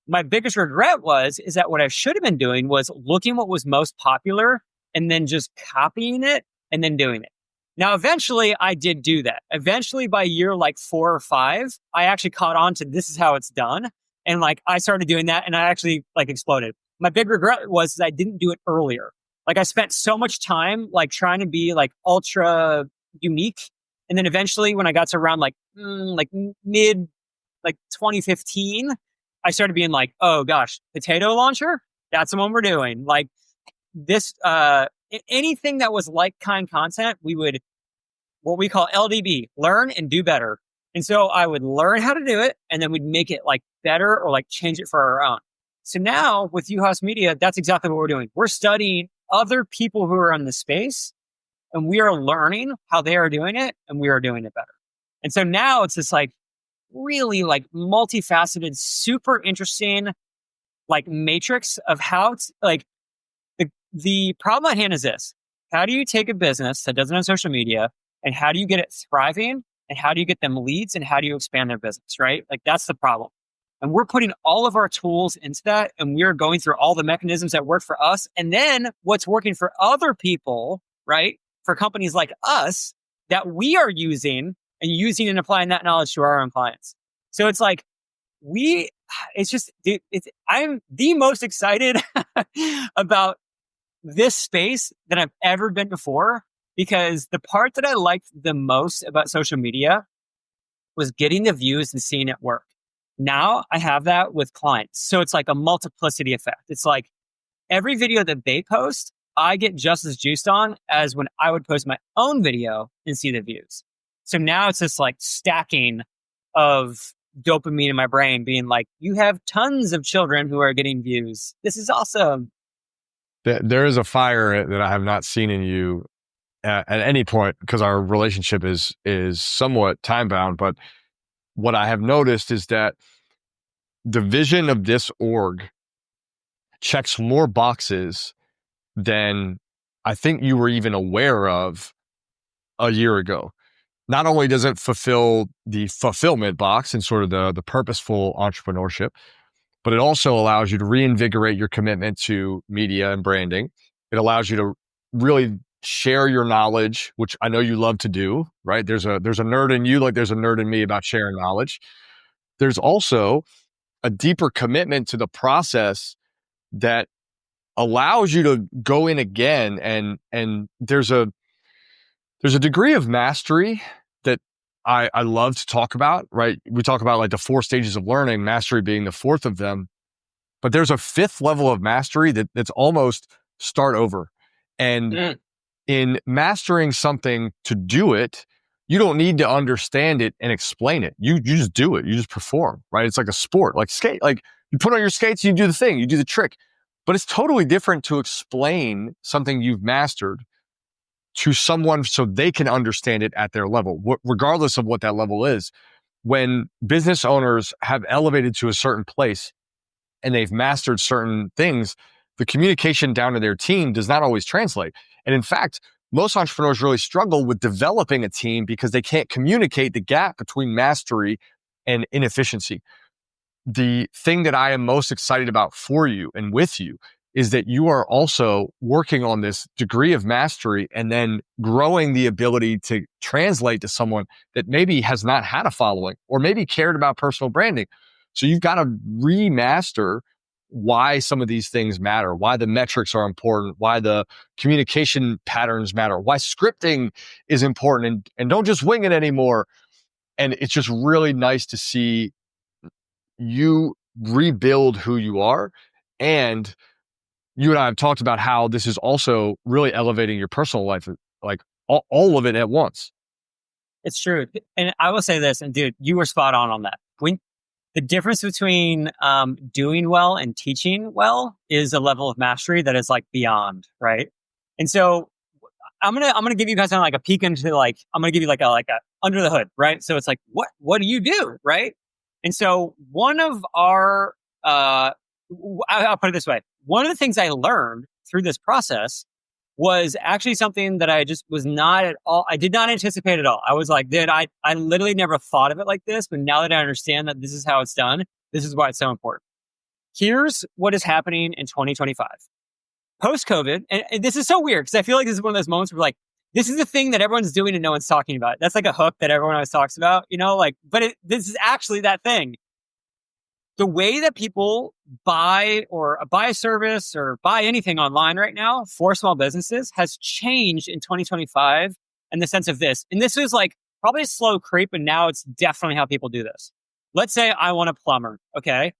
A: My biggest regret is that what I should have been doing was looking what was most popular and then just copying it and then doing it. Now, eventually I did do that. Eventually by year like 4 or 5, I actually caught on to this is how it's done. And like I started doing that and I actually like exploded. My big regret was I didn't do it earlier. Like I spent so much time like trying to be like ultra unique. And then eventually when I got to around like mid like 2015, I started being like, oh gosh, potato launcher, that's the one we're doing. Like this, anything that was like kind content, we would, what we call LDB, learn and do better. And so I would learn how to do it and then we'd make it like better or like change it for our own. So now with Uhas Media, that's exactly what we're doing. We're studying other people who are in the space and we are learning how they are doing it and we are doing it better. And so now it's this like really like multifaceted, super interesting like matrix of how to, like the problem at hand is this. How do you take a business that doesn't have social media and how do you get it thriving and how do you get them leads and how do you expand their business, right? Like that's the problem. And we're putting all of our tools into that and we're going through all the mechanisms that work for us and then what's working for other people, right? For companies like us that we are using and applying that knowledge to our own clients. So it's like, I'm the most excited about this space than I've ever been before because the part that I liked the most about social media was getting the views and seeing it work. Now I have that with clients. So it's like a multiplicity effect. It's like every video that they post, I get just as juiced on as when I would post my own video and see the views. So now it's this like stacking of dopamine in my brain being like, you have tons of children who are getting views. This is awesome.
B: There is a fire that I have not seen in you at any point because our relationship is somewhat time bound. But what I have noticed is that the vision of this org checks more boxes than I think you were even aware of a year ago. Not only does it fulfill the fulfillment box and sort of the purposeful entrepreneurship, but it also allows you to reinvigorate your commitment to media and branding. It allows you to really share your knowledge, which I know you love to do, right? There's a nerd in you, like there's a nerd in me about sharing knowledge. There's also a deeper commitment to the process that allows you to go in again and there's a degree of mastery that I love to talk about, right? We talk about like the 4 stages of learning, mastery being the 4th of them. But there's a 5th level of mastery that's almost start over. And in mastering something to do it, you don't need to understand it and explain it. You just do it. You just perform, right? It's like a sport, like skate. Like you put on your skates, you do the thing, you do the trick. But it's totally different to explain something you've mastered to someone so they can understand it at their level, regardless of what that level is. When business owners have elevated to a certain place and they've mastered certain things, the communication down to their team does not always translate. And in fact, most entrepreneurs really struggle with developing a team because they can't communicate the gap between mastery and inefficiency. The thing that I am most excited about for you and with you is that you are also working on this degree of mastery and then growing the ability to translate to someone that maybe has not had a following or maybe cared about personal branding. So you've got to remaster why some of these things matter, why the metrics are important, why the communication patterns matter, why scripting is important, and don't just wing it anymore. And it's just really nice to see you rebuild who you are. And you and I have talked about how this is also really elevating your personal life, like all of it at once.
A: It's true. And I will say this, and dude, you were spot on that. the difference between doing well and teaching well is a level of mastery that is like beyond, right? And so I'm gonna give you guys kind of like a peek into like I'm gonna give you like a under the hood, right? So it's like what do you do, right? And so one of our I'll put it this way: one of the things I learned through this process was actually something that I just was not at all. I did not anticipate at all. I was like, dude, I literally never thought of it like this, but now that I understand that this is how it's done, this is why it's so important. Here's what is happening in 2025 post COVID, and this is so weird because I feel like this is one of those moments where like this is the thing that everyone's doing and no one's talking about. That's like a hook that everyone always talks about, like. But this is actually that thing. The way that people buy a service or buy anything online right now for small businesses has changed in 2025 in the sense of this. And this is like probably a slow creep, and now it's definitely how people do this. Let's say I want a plumber. Okay.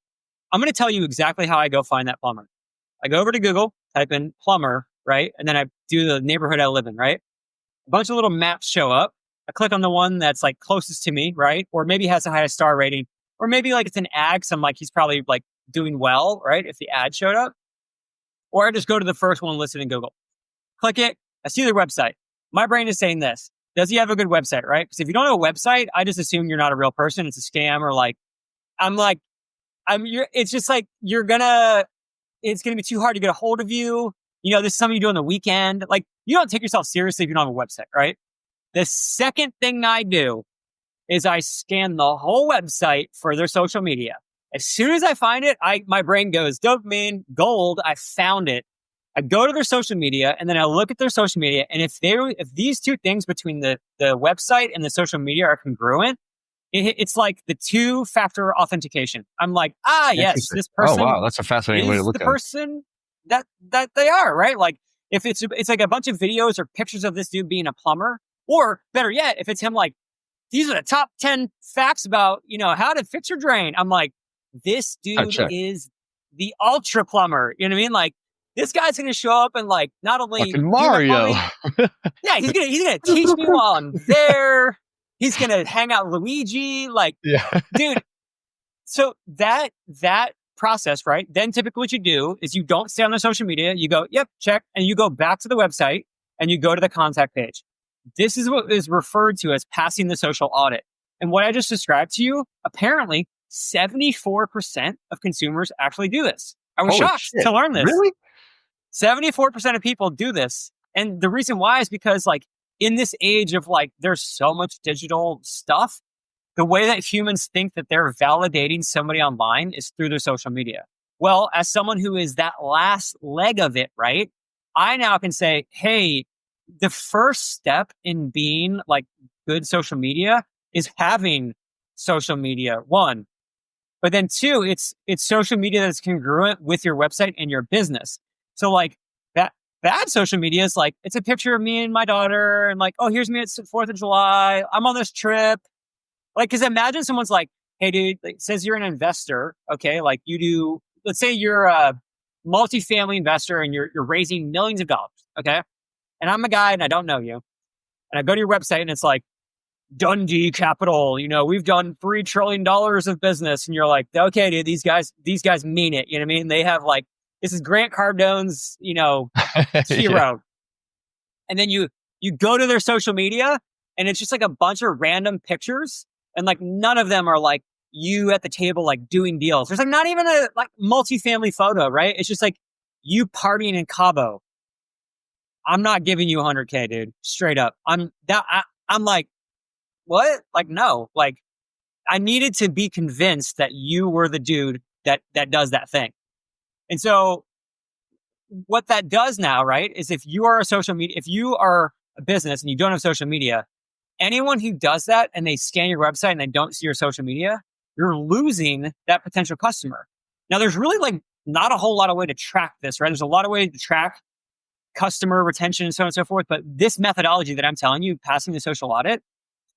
A: I'm going to tell you exactly how I go find that plumber. I go over to Google, type in plumber, right? And then I do the neighborhood I live in, right? A bunch of little maps show up. I click on the one that's like closest to me, right? Or maybe has the highest star rating. Or maybe like it's an ad, so I'm like, he's probably like doing well, right? If the ad showed up. Or I just go to the first one listed in Google. Click it. I see their website. My brain is saying this. Does he have a good website, right? Because if you don't have a website, I just assume you're not a real person. It's a scam or like, it's just like, it's going to be too hard to get a hold of you. This is something you do on the weekend. Like, you don't take yourself seriously if you don't have a website, right? The second thing I do is I scan the whole website for their social media. As soon as I find it, my brain goes, dopamine, gold, I found it. I go to their social media and then I look at their social media. And if these two things between the website and the social media are congruent, it's like the two-factor authentication. I'm like, yes, this person.
B: Oh, wow. That's a fascinating way to look at it.
A: The person that they are, right? Like if it's like a bunch of videos or pictures of this dude being a plumber, or better yet, if it's him like, these are the top 10 facts about, how to fix your drain. I'm like, this dude is the ultra plumber. You know what I mean? Like, this guy's going to show up and like, not only
B: fucking Mario.
A: Yeah, he's going to teach me while I'm there. He's going to hang out with Luigi. Like, yeah. Dude. So that process, right? Then typically what you do is you don't stay on the social media. You go, yep, check. And you go back to the website and you go to the contact page. This is what is referred to as passing the social audit. And what I just described to you, apparently 74% of consumers actually do this. I was shocked to learn this.
B: Really?
A: 74% of people do this. And the reason why is because like in this age of like, there's so much digital stuff, the way that humans think that they're validating somebody online is through their social media. Well, as someone who is that last leg of it, right? I now can say, hey, the first step in being like good social media is having social media, one. But then two, it's social media that's congruent with your website and your business. So like that bad social media is like, it's a picture of me and my daughter and like, oh, here's me at 4th of July. I'm on this trip. Like, cause imagine someone's like, hey dude, like, says you're an investor. Okay. Like you do, let's say you're a multifamily investor and you're raising millions of dollars. Okay. And I'm a guy and I don't know you. And I go to your website and it's like, Dundee Capital, we've done $3 trillion of business. And you're like, okay, dude, these guys mean it. You know what I mean? They have like, this is Grant Cardone's, hero. Yeah. And then you go to their social media and it's just like a bunch of random pictures. And like, none of them are like you at the table, like doing deals. There's like not even a like multifamily photo, right? It's just like you partying in Cabo. I'm not giving you 100K, dude. Straight up. I'm like, what? Like, no, like I needed to be convinced that you were the dude that does that thing. And so what that does now, right, is if you are if you are a business and you don't have social media, anyone who does that and they scan your website and they don't see your social media, you're losing that potential customer. Now there's really like not a whole lot of way to track this, right? There's a lot of ways to track customer retention and so on and so forth. But this methodology that I'm telling you, passing the social audit,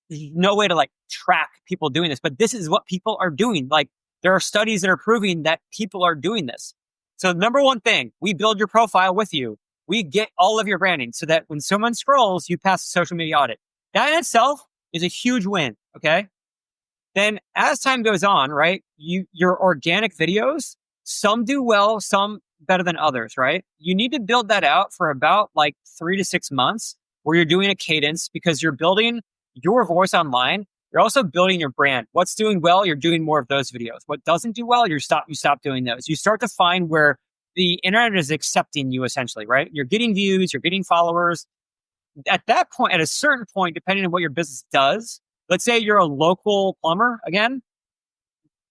A: there's no way to like track people doing this, but this is what people are doing. Like there are studies that are proving that people are doing this. So number one thing, we build your profile with you. We get all of your branding so that when someone scrolls, you pass the social media audit. That in itself is a huge win. Okay. Then as time goes on, right, your organic videos, some do well, some better than others, right? You need to build that out for about like 3 to 6 months where you're doing a cadence because you're building your voice online. You're also building your brand. What's doing well, you're doing more of those videos. What doesn't do well, you stop doing those. You start to find where the internet is accepting you essentially, right? You're getting views, you're getting followers. At that point, at a certain point, depending on what your business does, let's say you're a local plumber again,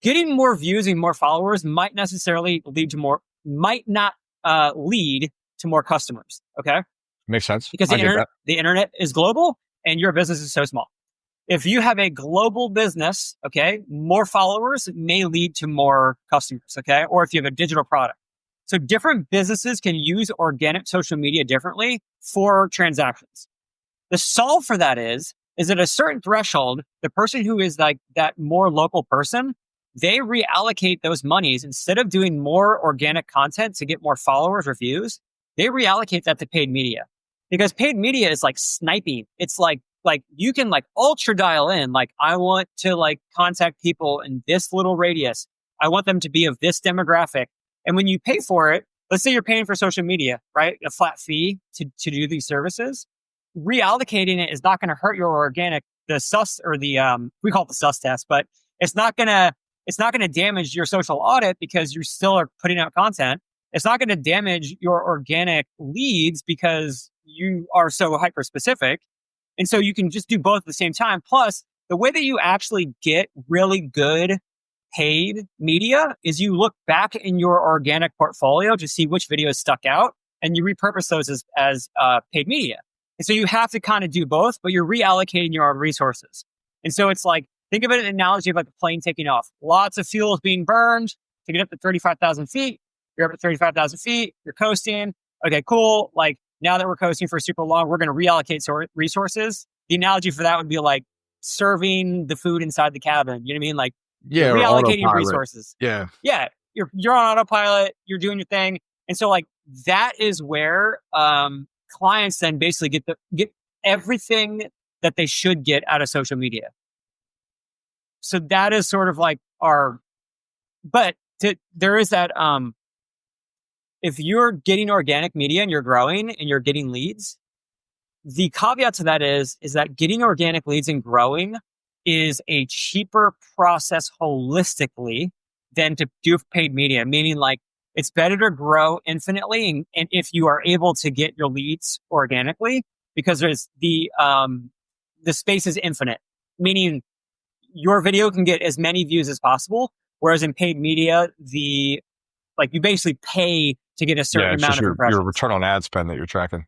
A: getting more views and more followers might necessarily might not lead to more customers. Okay.
B: Makes sense.
A: Because the internet is global and your business is so small. If you have a global business, okay, more followers may lead to more customers. Okay. Or if you have a digital product. So different businesses can use organic social media differently for transactions. The solve for that is at a certain threshold, the person who is like that more local person, they reallocate those monies instead of doing more organic content to get more followers or views. They reallocate that to paid media because paid media is like sniping. It's like you can like ultra dial in. Like I want to like contact people in this little radius. I want them to be of this demographic. And when you pay for it, let's say you're paying for social media, right? A flat fee to do these services. Reallocating it is not going to hurt your organic, the sus or the, we call it the sus test, but it's not going to damage your social audit because you still are putting out content. It's not going to damage your organic leads because you are so hyper specific. And so you can just do both at the same time. Plus the way that you actually get really good paid media is you look back in your organic portfolio to see which videos stuck out and you repurpose those as paid media. And so you have to kind of do both, but you're reallocating your own resources. And so it's like, think of it an analogy of like a plane taking off. Lots of fuel is being burned to get up to 35,000 feet. You're up at 35,000 feet. You're coasting. Okay, cool. Like now that we're coasting for super long, we're going to reallocate resources. The analogy for that would be like serving the food inside the cabin. You know what I mean? Like reallocating resources.
B: Yeah.
A: Yeah. You're on autopilot. You're doing your thing. And so like that is where clients then basically get everything that they should get out of social media. So that is sort of like there is that, if you're getting organic media and you're growing and you're getting leads, the caveat to that is that getting organic leads and growing is a cheaper process holistically than to do paid media, meaning like it's better to grow infinitely. And if you are able to get your leads organically, because there's the space is infinite, meaning your video can get as many views as possible. Whereas in paid media, you basically pay to get a certain amount of impressions.
B: Your return on ad spend that you're tracking.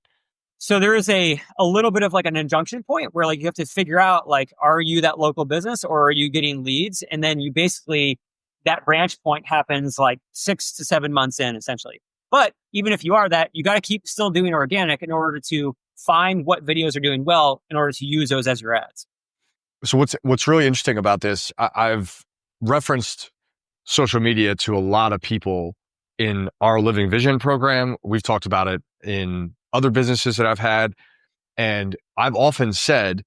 A: So there is a little bit of like an injunction point where like you have to figure out like, are you that local business or are you getting leads? And then you basically, that branch point happens like 6 to 7 months in essentially. But even if you are that, you got to keep still doing organic in order to find what videos are doing well in order to use those as your ads.
B: So what's really interesting about this, I've referenced social media to a lot of people in our Living Vision program. We've talked about it in other businesses that I've had. And I've often said,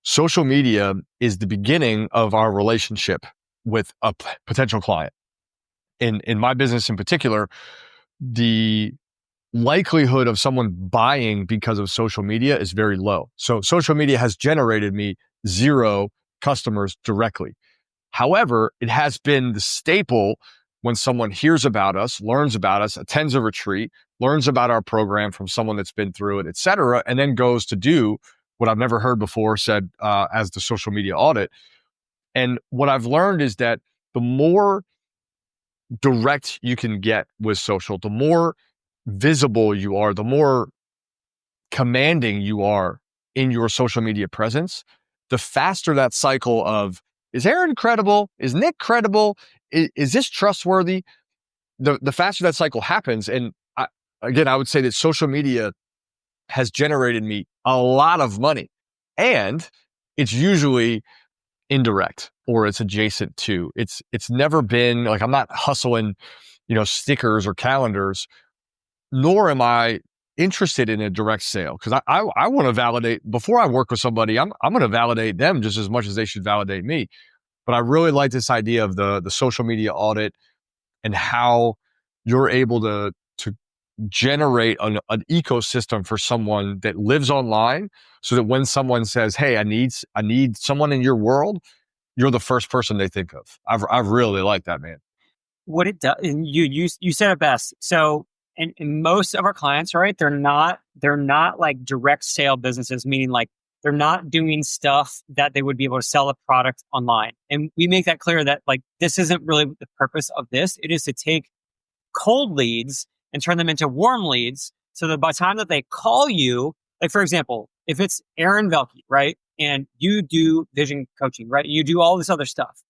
B: social media is the beginning of our relationship with a potential client. In my business in particular, the likelihood of someone buying because of social media is very low. So social media has generated me 0 customers directly. However, it has been the staple when someone hears about us, learns about us, attends a retreat, learns about our program from someone that's been through it, et cetera, and then goes to do what I've never heard before said as the social media audit. And what I've learned is that the more direct you can get with social, the more visible you are, the more commanding you are in your social media presence, the faster that cycle of, is Aaron credible? Is Nick credible? Is this trustworthy? The faster that cycle happens. And I would say that social media has generated me a lot of money, and it's usually indirect or it's adjacent to. It's never been like, I'm not hustling, stickers or calendars, nor am I interested in a direct sale, because I want to validate before I work with somebody. I'm going to validate them just as much as they should validate me. But I really like this idea of the social media audit and how you're able to generate an ecosystem for someone that lives online, so that when someone says, "Hey, I need someone in your world," you're the first person they think of. I really like that, man.
A: What it does, and you said it best. So, and most of our clients, right? They're not like direct sale businesses, meaning like they're not doing stuff that they would be able to sell a product online. And we make that clear that like this isn't really the purpose of this. It is to take cold leads and turn them into warm leads, so that by the time that they call you, like for example, if it's Aaron Velke, right, and you do vision coaching, right, you do all this other stuff.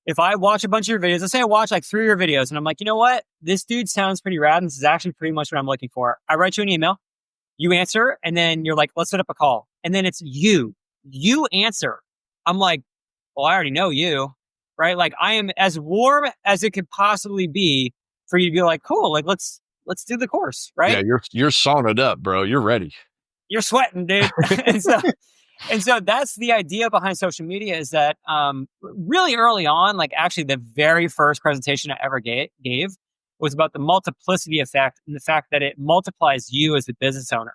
A: If I watch a bunch of your videos, let's say I watch like 3 of your videos and I'm like, you know what? This dude sounds pretty rad. And this is actually pretty much what I'm looking for. I write you an email, you answer, and then you're like, let's set up a call. And then it's you. You answer. I'm like, well, I already know you, right? Like I am as warm as it could possibly be for you to be like, cool, like let's do the course,
B: Yeah,
A: right?
B: you're saunaed up, bro. You're ready.
A: You're sweating, dude. And so that's the idea behind social media, is that really early on, like actually the very first presentation I ever gave was about the multiplicity effect, and the fact that it multiplies you as the business owner.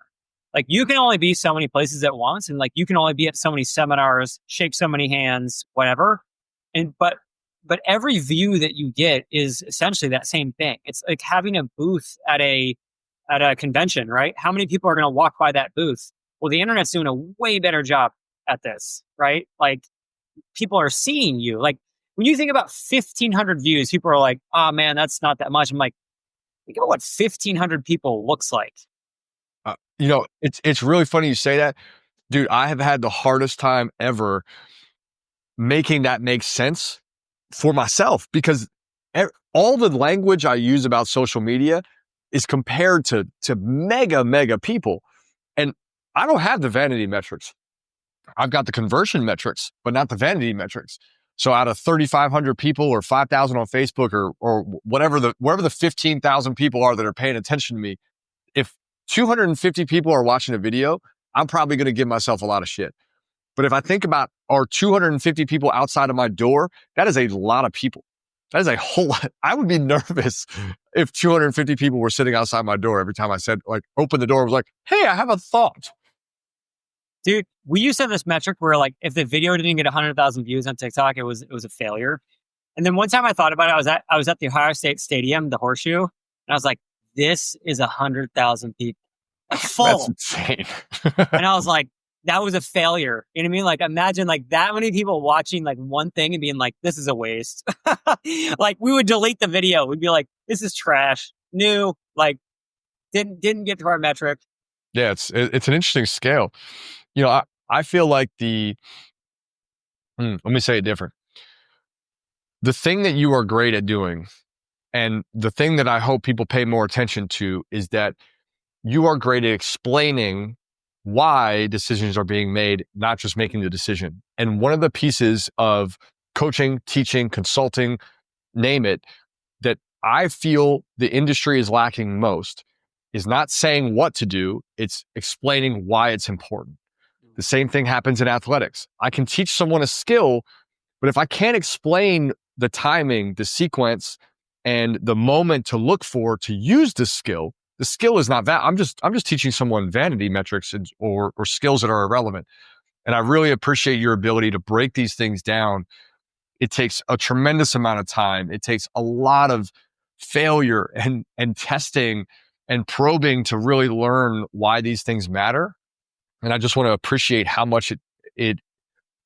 A: Like you can only be so many places at once, and like you can only be at so many seminars, shake so many hands, whatever. And but every view that you get is essentially that same thing. It's like having a booth at a convention, right? How many people are going to walk by that booth? Well, the internet's doing a way better job at this, right? Like people are seeing you. Like when you think about 1,500 views, people are like, oh man, that's not that much. I'm like, think about what 1,500 people looks like.
B: It's really funny you say that, dude. I have had the hardest time ever making that make sense for myself, because all the language I use about social media is compared to mega people, and I don't have the vanity metrics. I've got the conversion metrics, but not the vanity metrics. So out of 3,500 people or 5,000 on Facebook or whatever wherever the 15,000 people are that are paying attention to me, if 250 people are watching a video, I'm probably going to give myself a lot of shit. But if I think about our 250 people outside of my door, that is a lot of people. That is a whole lot. I would be nervous if 250 people were sitting outside my door every time I said, like, open the door, was like, hey, I have a thought.
A: Dude, we used to have this metric where like if the video didn't get 100,000 views on TikTok, it was a failure. And then one time I thought about it, I was at the Ohio State Stadium, the Horseshoe, and I was like, this is 100,000 people, like full.
B: That's insane.
A: And I was like, that was a failure. You know what I mean? Like imagine like that many people watching like one thing and being like, this is a waste. Like we would delete the video. We'd be like, this is trash. New, like didn't get to our metric.
B: Yeah, it's an interesting scale. I feel like let me say it different. The thing that you are great at doing, and the thing that I hope people pay more attention to, is that you are great at explaining why decisions are being made, not just making the decision. And one of the pieces of coaching, teaching, consulting, name it, that I feel the industry is lacking most is not saying what to do, it's explaining why it's important. The same thing happens in athletics. I can teach someone a skill, but if I can't explain the timing, the sequence, and the moment to look for to use the skill is not that. I'm just teaching someone vanity metrics or skills that are irrelevant. And I really appreciate your ability to break these things down. It takes a tremendous amount of time. It takes a lot of failure and testing and probing to really learn why these things matter. And I just want to appreciate how much it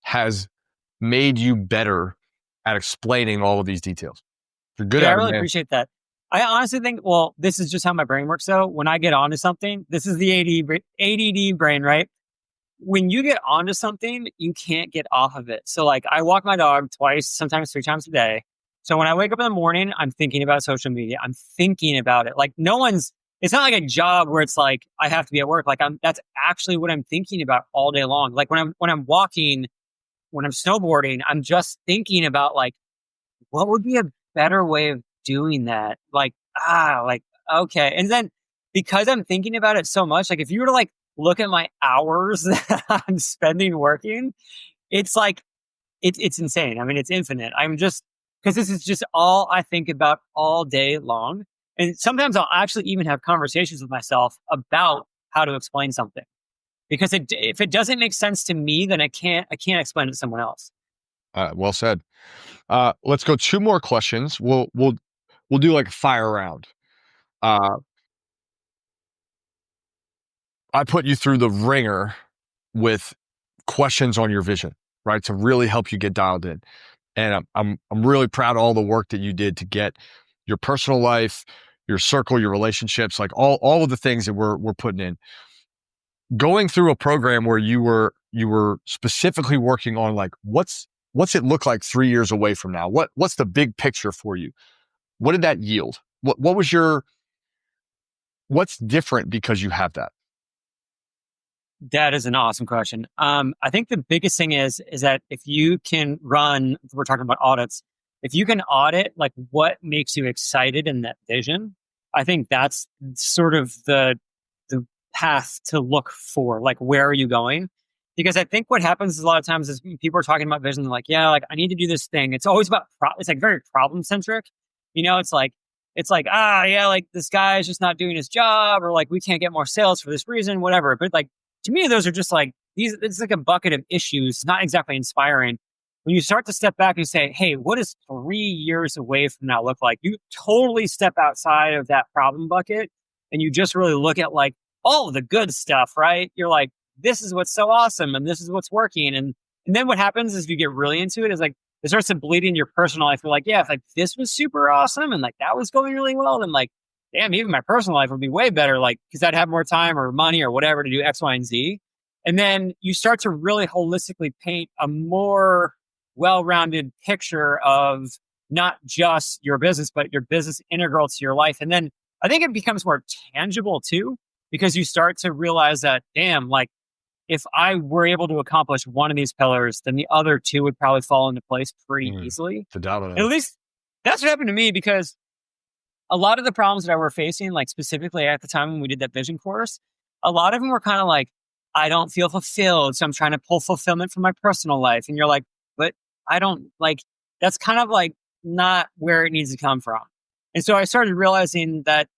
B: has made you better at explaining all of these details. You're good
A: Yeah, I
B: at it,
A: really
B: man.
A: appreciate that. I honestly think, well, this is just how my brain works though. When I get onto something, this is the ADD brain, right? When you get onto something, you can't get off of it. So like I walk my dog twice, sometimes 3 times a day. So when I wake up in the morning, I'm thinking about social media. I'm thinking about it. Like it's not like a job where it's like I have to be at work. Like that's actually what I'm thinking about all day long. Like when I'm walking, when I'm snowboarding, I'm just thinking about like, what would be a better way of doing that? Like, okay. And then because I'm thinking about it so much, like if you were to like look at my hours that I'm spending working, it's like it's insane. I mean, it's infinite. I'm just, because this is just all I think about all day long. And sometimes I'll actually even have conversations with myself about how to explain something. Because if it doesn't make sense to me, then I can't explain it to someone else.
B: Well said. Let's go two more questions. We'll do like a fire round. Uh, I put you through the ringer with questions on your vision, right? To really help you get dialed in. And I'm really proud of all the work that you did to get your personal life, your circle, your relationships, like all of the things that we're putting in. Going through a program where you were specifically working on like what's it look like 3 years away from now? What's the big picture for you? What did that yield? What was what's different because you have that?
A: That is an awesome question. I think the biggest thing is that if you can run, if we're talking about audits, if you can audit like what makes you excited in that vision, I think that's sort of the path to look for. Like, where are you going? Because I think what happens is a lot of times is people are talking about vision, like, yeah, like I need to do this thing. It's always about it's like very problem centric. It's like yeah, like this guy is just not doing his job, or like we can't get more sales for this reason, whatever. But like to me, those are just like these, it's like a bucket of issues, not exactly inspiring. When you start to step back and say, hey, what does 3 years away from now look like? You totally step outside of that problem bucket and you just really look at like all of the good stuff, right? You're like, this is what's so awesome and this is what's working. And then what happens is if you get really into it, is like it starts to bleed into your personal life. You're like, yeah, if like this was super awesome and like that was going really well, then like damn, even my personal life would be way better, like, because I'd have more time or money or whatever to do X, Y, and Z. And then you start to really holistically paint a more well-rounded picture of not just your business, but your business integral to your life. And then I think it becomes more tangible too, because you start to realize that, damn, like if I were able to accomplish one of these pillars, then the other two would probably fall into place pretty easily.
B: To doubt
A: At
B: it.
A: least that's what happened to me, because a lot of the problems that I were facing, like specifically at the time when we did that vision course, a lot of them were kind of like, I don't feel fulfilled. So I'm trying to pull fulfillment from my personal life. And you're like, but I don't like, that's kind of like not where it needs to come from. And so I started realizing that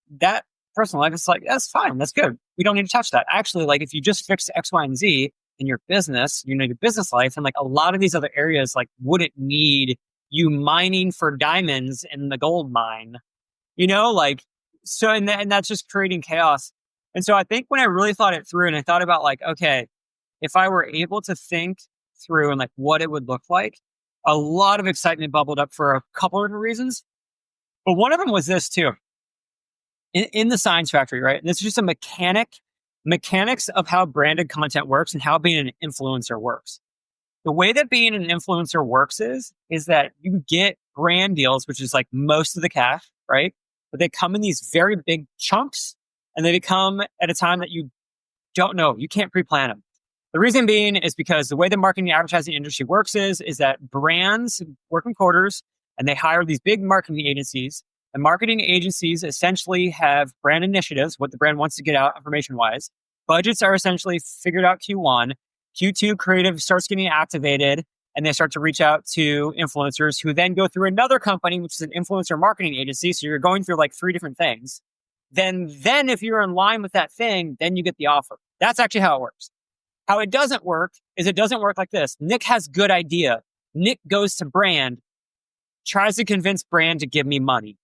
A: personal life is like, that's fine. That's good. We don't need to touch that. Actually, like if you just fix X, Y, and Z in your business, your business life, and like a lot of these other areas, like wouldn't need you mining for diamonds in the gold mine. Like, so, and that's just creating chaos. And so I think when I really thought it through and I thought about like, okay, if I were able to think through and like what it would look like, a lot of excitement bubbled up for a couple of different reasons. But one of them was this too. In the science factory, right? And this is just a mechanics of how branded content works and how being an influencer works. The way that being an influencer works is that you get brand deals, which is like most of the cash, right? But they come in these very big chunks and they come at a time that you don't know. You can't pre-plan them. The reason being is because the way the marketing and advertising industry works is that brands work in quarters and they hire these big marketing agencies. And marketing agencies essentially have brand initiatives, what the brand wants to get out information-wise. Budgets are essentially figured out Q1. Q2 creative starts getting activated and they start to reach out to influencers who then go through another company, which is an influencer marketing agency. So you're going through like 3 different things. Then if you're in line with that thing, then you get the offer. That's actually how it works. How it doesn't work is it doesn't work like this. Nick has good idea. Nick goes to brand, tries to convince brand to give me money.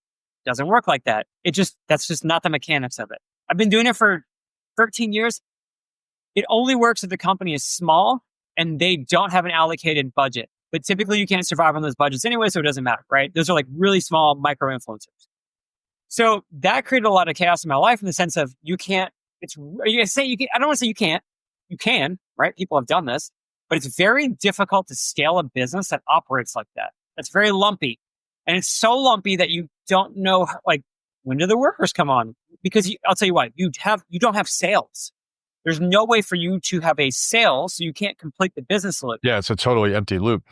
A: Doesn't work like that. That's just not the mechanics of it. I've been doing it for 13 years. It only works if the company is small and they don't have an allocated budget. But typically you can't survive on those budgets anyway, so it doesn't matter, right? Those are like really small micro influencers. So that created a lot of chaos in my life in the sense of you can't, I don't want to say you can't. You can, right? People have done this, but it's very difficult to scale a business that operates like that. That's very lumpy. And it's so lumpy that you don't know, like, when do the workers come on? Because I'll tell you what, you don't have sales. There's no way for you to have a sale, so you can't complete the business loop.
B: Yeah, it's a totally empty loop.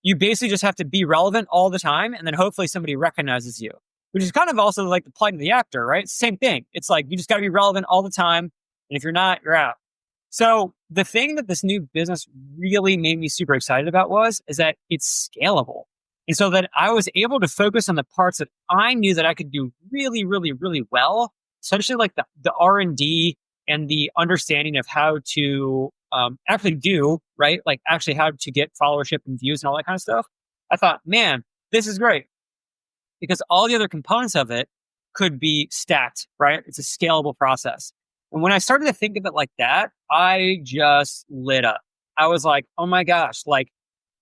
A: You basically just have to be relevant all the time, and then hopefully somebody recognizes you, which is kind of also like the plight of the actor, right? Same thing. It's like you just got to be relevant all the time, and if you're not, you're out. So the thing that this new business really made me super excited about is that it's scalable. And so that I was able to focus on the parts that I knew that I could do really, really, really well, essentially like the R&D and the understanding of how to actually do, right? Like actually how to get followership and views and all that kind of stuff. I thought, man, this is great because all the other components of it could be stacked, right? It's a scalable process. And when I started to think of it like that, I just lit up. I was like, oh my gosh, like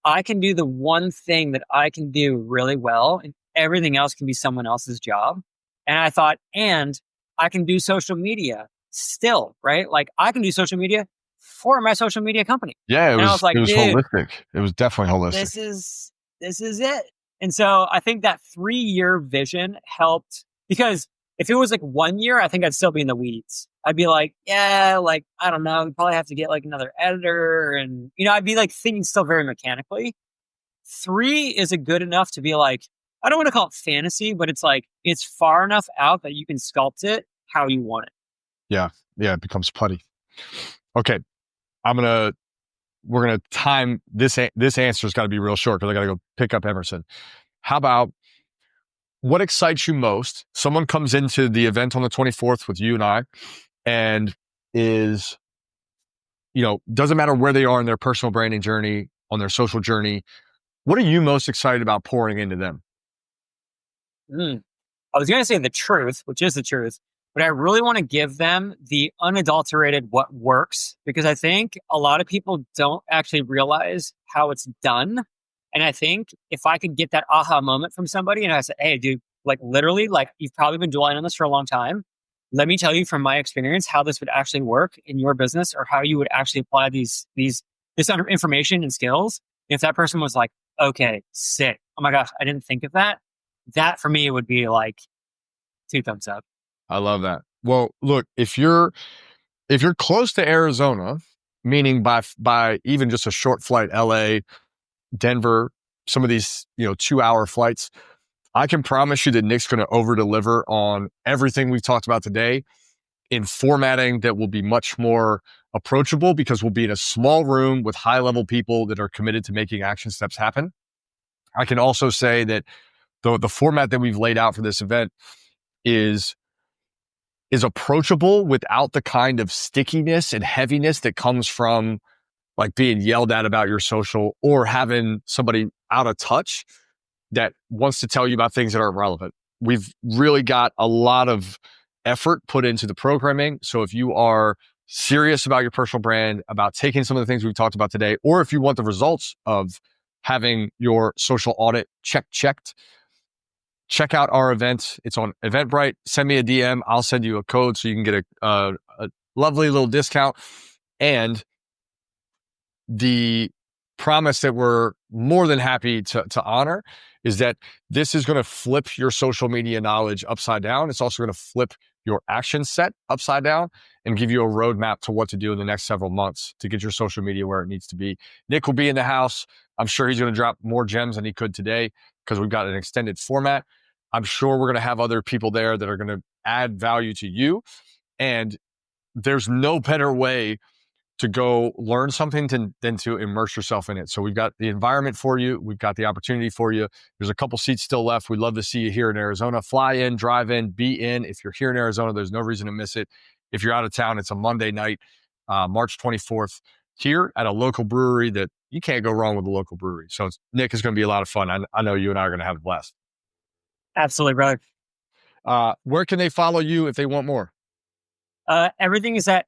A: I can do the one thing that I can do really well, and everything else can be someone else's job. And I thought, and I can do social media still, right? Like I can do social media for my social media company.
B: Yeah,
A: And I was
B: it
A: like,
B: was
A: dude,
B: holistic. It was definitely holistic.
A: this is it. And so I think that 3-year vision helped because if it was like 1 year, I think I'd still be in the weeds. I'd be like, yeah, like, I don't know, we probably have to get like another editor. And, I'd be like thinking still very mechanically. 3 is a good enough to be like, I don't want to call it fantasy, but it's like, it's far enough out that you can sculpt it how you want it.
B: Yeah. Yeah. It becomes putty. Okay. We're going to time this. This answer's got to be real short because I got to go pick up Emerson. How about what excites you most? Someone comes into the event on the 24th with you and I and is, doesn't matter where they are in their personal branding journey, on their social journey. What are you most excited about pouring into them?
A: I was going to say the truth, which is the truth, but I really want to give them the unadulterated what works because I think a lot of people don't actually realize how it's done. And I think if I could get that aha moment from somebody and I said, hey, dude, like literally, like you've probably been dwelling on this for a long time. Let me tell you from my experience how this would actually work in your business or how you would actually apply this information and skills. If that person was like, okay, sick. Oh my gosh, I didn't think of that. That for me would be like 2 thumbs up.
B: I love that. Well, look, if you're close to Arizona, meaning by even just a short flight, LA, Denver, some of these, 2-hour flights, I can promise you that Nick's going to over deliver on everything we've talked about today in formatting that will be much more approachable because we'll be in a small room with high level people that are committed to making action steps happen. I can also say that the format that we've laid out for this event is approachable without the kind of stickiness and heaviness that comes from like being yelled at about your social or having somebody out of touch that wants to tell you about things that aren't relevant. We've really got a lot of effort put into the programming. So if you are serious about your personal brand, about taking some of the things we've talked about today, or if you want the results of having your social audit checked, check out our event. It's on Eventbrite. Send me a DM. I'll send you a code so you can get a lovely little discount. And the promise that we're more than happy to honor is that this is going to flip your social media knowledge upside down. It's also going to flip your action set upside down and give you a roadmap to what to do in the next several months to get your social media where it needs to be. Nick will be in the house. I'm sure he's going to drop more gems than he could today because we've got an extended format. I'm sure we're going to have other people there that are going to add value to you. And there's no better way to go learn something than to immerse yourself in it. So we've got the environment for you. We've got the opportunity for you. There's a couple seats still left. We'd love to see you here in Arizona. Fly in, drive in, be in. If you're here in Arizona, there's no reason to miss it. If you're out of town, it's a Monday night, March 24th, here at a local brewery that you can't go wrong with a local brewery. So Nick, is going to be a lot of fun. I know you and I are going to have a blast.
A: Absolutely, brother.
B: Where can they follow you if they want more?
A: Everything is at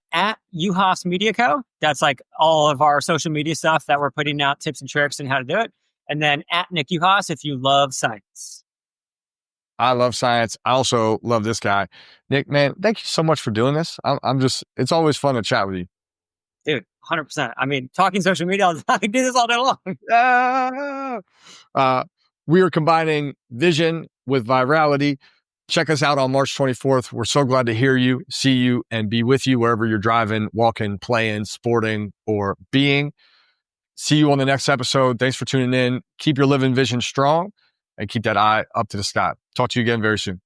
A: Uhas Media Co. That's like all of our social media stuff that we're putting out tips and tricks and how to do it. And then at Nick Uhas if you love science.
B: I love science. I also love this guy. Nick, man, thank you so much for doing this. It's always fun to chat with you.
A: Dude, 100%. I mean, talking social media, I can do this all day
B: long. We are combining vision with virality. Check us out on March 24th. We're so glad to hear you, see you, and be with you wherever you're driving, walking, playing, sporting, or being. See you on the next episode. Thanks for tuning in. Keep your living vision strong and keep that eye up to the sky. Talk to you again very soon.